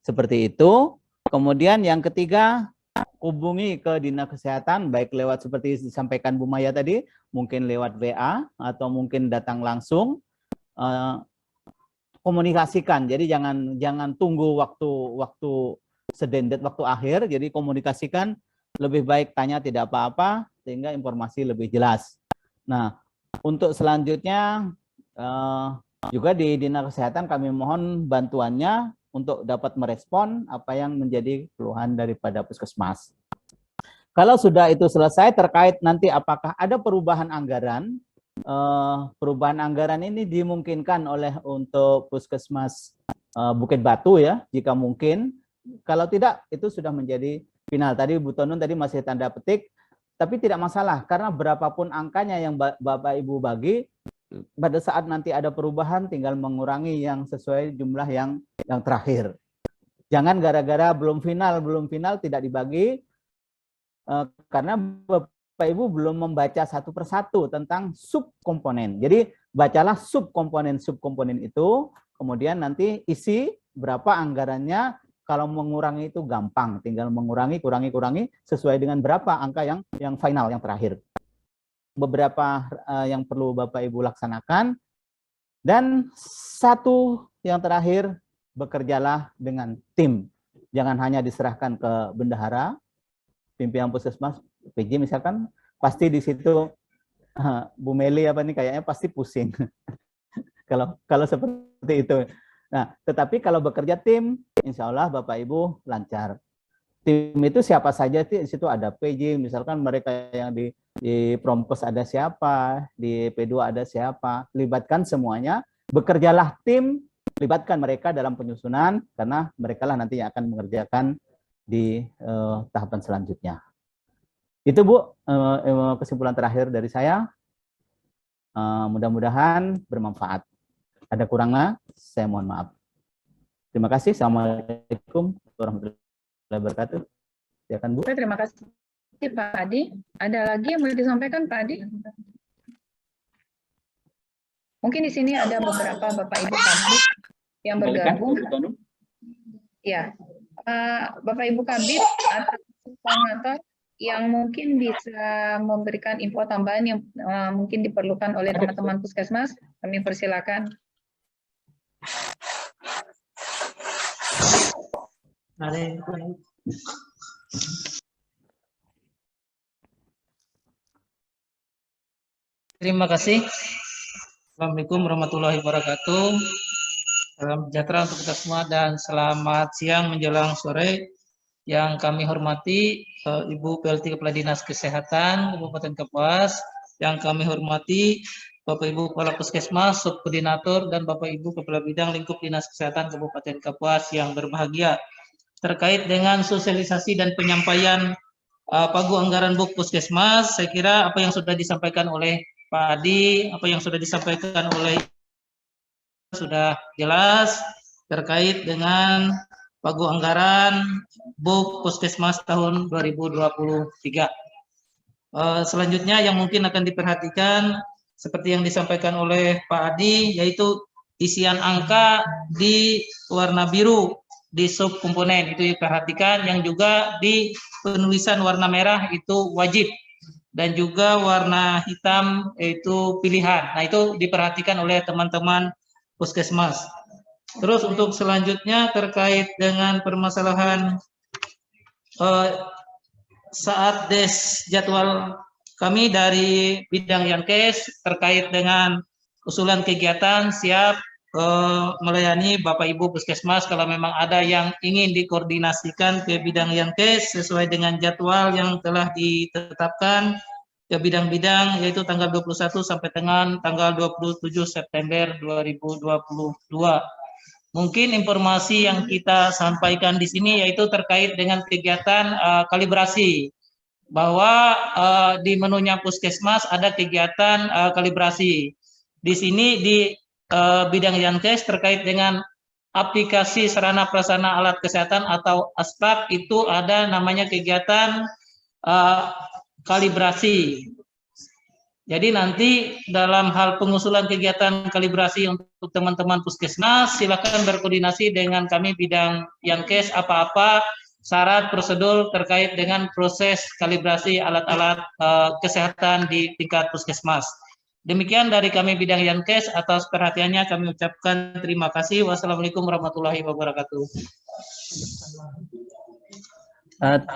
[SPEAKER 2] Seperti itu. Kemudian yang ketiga, hubungi ke Dinas Kesehatan, baik lewat seperti disampaikan Bu Maya tadi, mungkin lewat WA atau mungkin datang langsung. Komunikasikan, jadi jangan tunggu waktu sedendet, waktu akhir. Jadi komunikasikan, lebih baik tanya tidak apa-apa sehingga informasi lebih jelas. Nah, untuk selanjutnya juga di Dinas Kesehatan kami mohon bantuannya untuk dapat merespon apa yang menjadi keluhan daripada puskesmas. Kalau sudah itu selesai terkait nanti apakah ada perubahan anggaran, perubahan anggaran ini dimungkinkan oleh untuk puskesmas Bukit Batu ya, jika mungkin. Kalau tidak itu sudah menjadi final. Tadi Bu Tonun tadi masih tanda petik, tapi tidak masalah karena berapapun angkanya yang Bapak Ibu bagi, pada saat nanti ada perubahan tinggal mengurangi yang sesuai jumlah yang terakhir. Jangan gara-gara belum final tidak dibagi karena Bapak Ibu belum membaca satu persatu tentang subkomponen. Jadi bacalah subkomponen itu, kemudian nanti isi berapa anggarannya. Kalau mengurangi itu gampang, tinggal mengurangi, kurangi sesuai dengan berapa angka yang final, yang terakhir. Beberapa yang perlu Bapak Ibu laksanakan. Dan satu yang terakhir, bekerjalah dengan tim. Jangan hanya diserahkan ke bendahara, pimpinan puskesmas, PJ misalkan, pasti di situ Bu Meli kayaknya pasti pusing. kalau seperti itu. Nah, tetapi kalau bekerja tim, insya Allah Bapak Ibu lancar. Tim itu siapa saja, di situ ada PJ, misalkan mereka yang di Promkes ada siapa, di P2 ada siapa, libatkan semuanya, bekerjalah tim, libatkan mereka dalam penyusunan, karena mereka lah nanti yang akan mengerjakan di tahapan selanjutnya. Itu Bu, kesimpulan terakhir dari saya. Mudah-mudahan bermanfaat. Ada kurangnya, saya mohon maaf. Terima kasih. Assalamualaikum warahmatullahi wabarakatuh. Silakan Bu.
[SPEAKER 6] Terima kasih Pak Adi. Ada lagi yang mau disampaikan Pak Adi? Mungkin di sini ada beberapa Bapak Ibu Kabit yang bergabung. Ya, Bapak Ibu Kabit atau koordinator yang mungkin bisa memberikan info tambahan yang mungkin diperlukan oleh teman-teman puskesmas, kami persilakan.
[SPEAKER 9] Terima kasih. Assalamualaikum warahmatullahi wabarakatuh. Salam sejahtera untuk kita semua dan selamat siang menjelang sore. Yang kami hormati Ibu PLT Kepala Dinas Kesehatan Kabupaten Kapuas, yang kami hormati Bapak Ibu Kepala Puskesmas, Subkoordinator, dan Bapak Ibu Kepala Bidang Lingkup Dinas Kesehatan Kabupaten Kapuas yang berbahagia. Terkait dengan sosialisasi dan penyampaian pagu anggaran BUK Puskesmas, saya kira apa yang sudah disampaikan oleh Pak Adi, apa yang sudah disampaikan oleh sudah jelas terkait dengan pagu anggaran BUK Puskesmas tahun 2023. Selanjutnya yang mungkin akan diperhatikan seperti yang disampaikan oleh Pak Adi, yaitu isian angka di warna biru di subkomponen itu diperhatikan, yang juga di penulisan warna merah itu wajib, dan juga warna hitam itu pilihan. Nah, itu diperhatikan oleh teman-teman puskesmas. Terus untuk selanjutnya terkait dengan permasalahan saat des jadwal kami dari bidang Yankes terkait dengan usulan kegiatan siap melayani Bapak Ibu Puskesmas kalau memang ada yang ingin dikoordinasikan ke bidang Yankes sesuai dengan jadwal yang telah ditetapkan ke bidang-bidang, yaitu tanggal 21 sampai dengan tanggal 27 September 2022. Mungkin informasi yang kita sampaikan di sini yaitu terkait dengan kegiatan kalibrasi, bahwa di menunya Puskesmas ada kegiatan kalibrasi. Di sini di bidang Yankes terkait dengan aplikasi sarana prasarana alat kesehatan atau ASPAK, itu ada namanya kegiatan kalibrasi. Jadi nanti dalam hal pengusulan kegiatan kalibrasi untuk teman-teman Puskesmas, silakan berkoordinasi dengan kami bidang Yankes apa-apa syarat prosedur terkait dengan proses kalibrasi alat-alat kesehatan di tingkat Puskesmas. Demikian dari kami bidang Yankes, atas perhatiannya kami ucapkan terima kasih. Wassalamualaikum warahmatullahi wabarakatuh.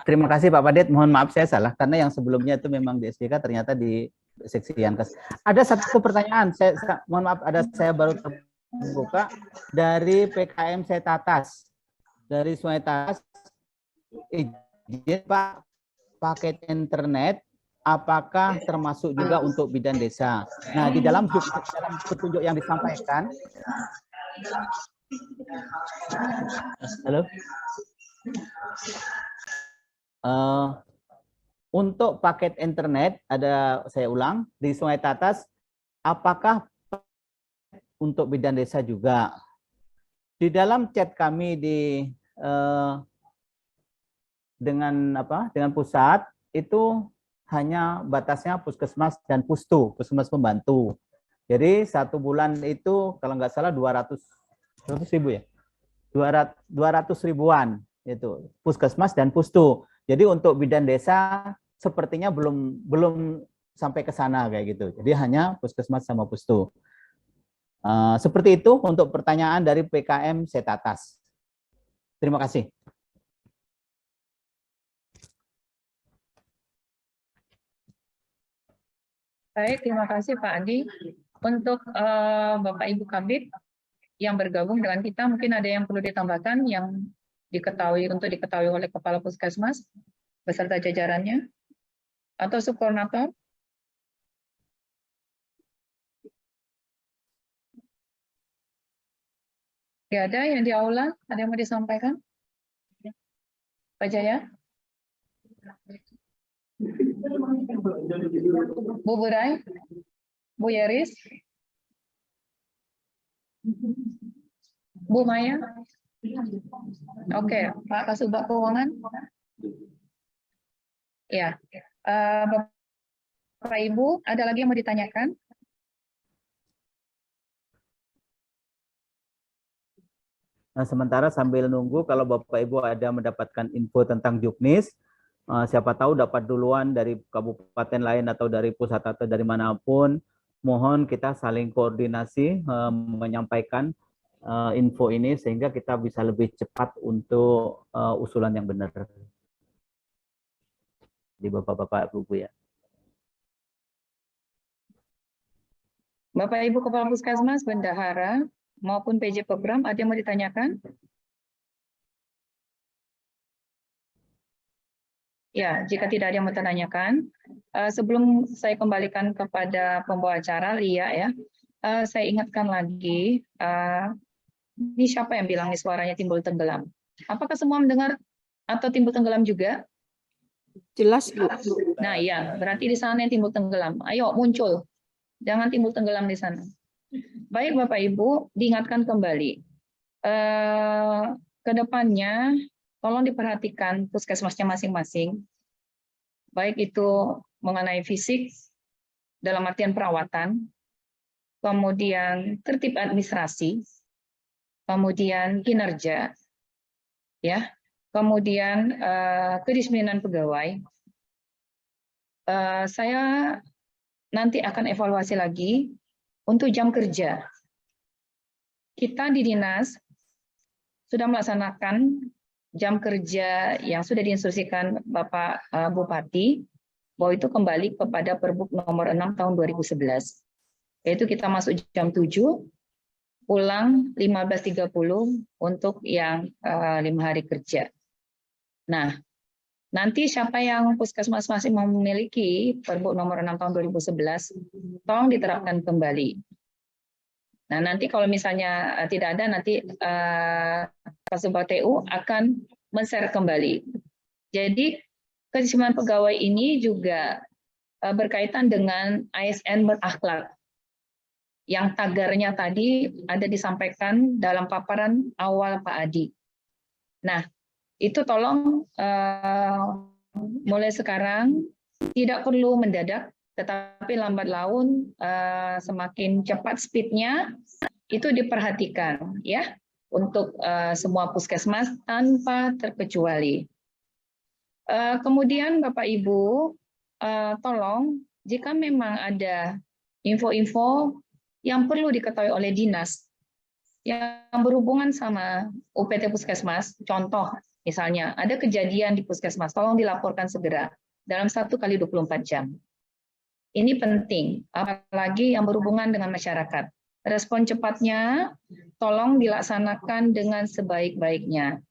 [SPEAKER 2] Terima kasih Pak Padet. Mohon maaf saya salah karena yang sebelumnya itu memang di SDK, ternyata di seksi Yankes. Ada satu pertanyaan, mohon maaf, saya baru terbuka dari PKM Setatas, dari Sungai Tatas. Izin Pak, paket internet apakah termasuk juga untuk bidan desa? Nah, di dalam petunjuk yang disampaikan, halo, untuk paket internet, saya ulang, di Sungai Tatas, apakah untuk bidan desa juga? Di dalam chat kami dengan pusat itu hanya batasnya puskesmas dan pustu, puskesmas pembantu. Jadi 1 bulan itu kalau nggak salah 200 ribu ya, 200 ribuan itu puskesmas dan pustu. Jadi untuk bidan desa sepertinya belum sampai ke sana kayak gitu. Jadi hanya puskesmas sama pustu. Seperti itu untuk pertanyaan dari PKM Setatas. Terima kasih.
[SPEAKER 6] Baik, terima kasih Pak Adi. Untuk Bapak Ibu Kabid yang bergabung dengan kita, mungkin ada yang perlu ditambahkan yang untuk diketahui oleh Kepala Puskesmas beserta jajarannya atau subkoordinator? Tidak ada yang di aula? Ada yang mau disampaikan? Pak Jaya? Bu Burai? Bu Yeris? Bu Maya? Oke, Pak Kasubag Keuangan? Ya, Bapak Ibu, ada lagi yang mau ditanyakan?
[SPEAKER 2] Nah, sementara sambil nunggu, kalau Bapak Ibu ada mendapatkan info tentang Juknis, siapa tahu dapat duluan dari kabupaten lain atau dari pusat atau dari manapun, mohon kita saling koordinasi menyampaikan info ini sehingga kita bisa lebih cepat untuk usulan yang benar. Di Bapak-Bapak, Ibu ya.
[SPEAKER 6] Bapak Ibu Kepala Puskesmas, Bendahara, maupun PJ Program, ada yang mau ditanyakan? Ya, jika tidak ada yang mau ditanyakan, sebelum saya kembalikan kepada pembawa acara, Lia ya, saya ingatkan lagi, ini siapa yang bilang nih suaranya timbul tenggelam? Apakah semua mendengar atau timbul tenggelam juga?
[SPEAKER 10] Jelas, Bu.
[SPEAKER 6] Nah, iya, berarti di sana yang timbul tenggelam. Ayo, muncul. Jangan timbul tenggelam di sana. Baik, Bapak Ibu, diingatkan kembali. Kedepannya, tolong diperhatikan puskesmasnya masing-masing. Baik itu mengenai fisik, dalam artian perawatan, kemudian tertib administrasi, kemudian kinerja, ya. Kemudian kedisiplinan pegawai. Saya nanti akan evaluasi lagi untuk jam kerja. Kita di dinas sudah melaksanakan jam kerja yang sudah diinstruksikan Bapak Bupati, bahwa itu kembali kepada Perbuk nomor 6 tahun 2011. Yaitu kita masuk jam 7, pulang 15.30 untuk yang 5 hari kerja. Nah, nanti siapa yang puskesmas masih memiliki Perbuk nomor 6 tahun 2011, tolong diterapkan kembali. Nah, nanti kalau misalnya tidak ada, nanti Kasubag TU akan men-share kembali. Jadi, kedisiplinan pegawai ini juga berkaitan dengan ASN berakhlak. Yang tagarnya tadi ada disampaikan dalam paparan awal Pak Adi. Nah, itu tolong mulai sekarang tidak perlu mendadak, tetapi lambat laun semakin cepat speednya itu diperhatikan ya untuk semua puskesmas tanpa terkecuali. Kemudian Bapak Ibu, tolong jika memang ada info-info yang perlu diketahui oleh dinas yang berhubungan sama UPT Puskesmas, contoh misalnya ada kejadian di Puskesmas, tolong dilaporkan segera dalam 1 kali 24 jam. Ini penting, apalagi yang berhubungan dengan masyarakat. Respon cepatnya tolong dilaksanakan dengan sebaik-baiknya.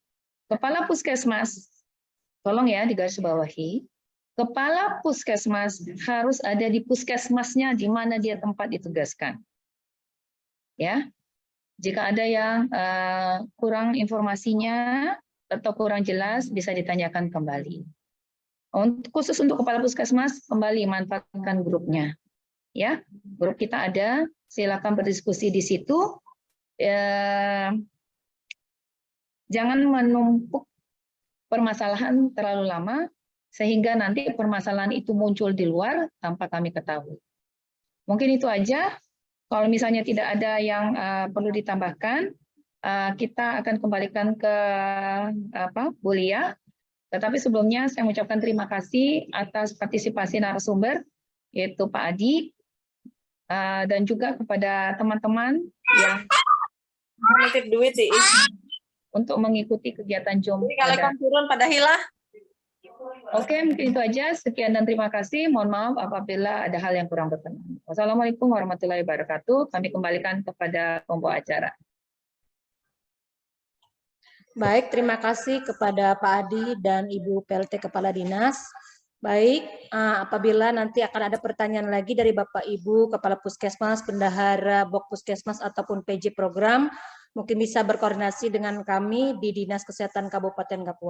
[SPEAKER 6] Kepala Puskesmas, tolong ya digarisbawahi, kepala Puskesmas harus ada di puskesmasnya di mana dia tempat ditugaskan. Ya, jika ada yang kurang informasinya atau kurang jelas bisa ditanyakan kembali. Khusus untuk kepala puskesmas kembali manfaatkan grupnya. Ya, grup kita ada, silakan berdiskusi di situ. Jangan menumpuk permasalahan terlalu lama sehingga nanti permasalahan itu muncul di luar tanpa kami ketahui. Mungkin itu aja. Kalau misalnya tidak ada yang perlu ditambahkan, kita akan kembalikan ke Bu Lia. Tetapi sebelumnya saya mengucapkan terima kasih atas partisipasi narasumber, yaitu Pak Adi, dan juga kepada teman-teman yang
[SPEAKER 10] Nitip duit sih.
[SPEAKER 6] untuk mengikuti kegiatan Jom.
[SPEAKER 10] Jadi kalau turun pada hilah.
[SPEAKER 6] Oke, mungkin itu aja. Sekian dan terima kasih. Mohon maaf apabila ada hal yang kurang berkenan. Wassalamualaikum warahmatullahi wabarakatuh. Kami kembalikan kepada pembawa acara.
[SPEAKER 12] Baik, terima kasih kepada Pak Adi dan Ibu PLT Kepala Dinas. Baik, apabila nanti akan ada pertanyaan lagi dari Bapak Ibu Kepala Puskesmas, Bendahara Bok Puskesmas ataupun PJ Program, mungkin bisa berkoordinasi dengan kami di Dinas Kesehatan Kabupaten Kapuas.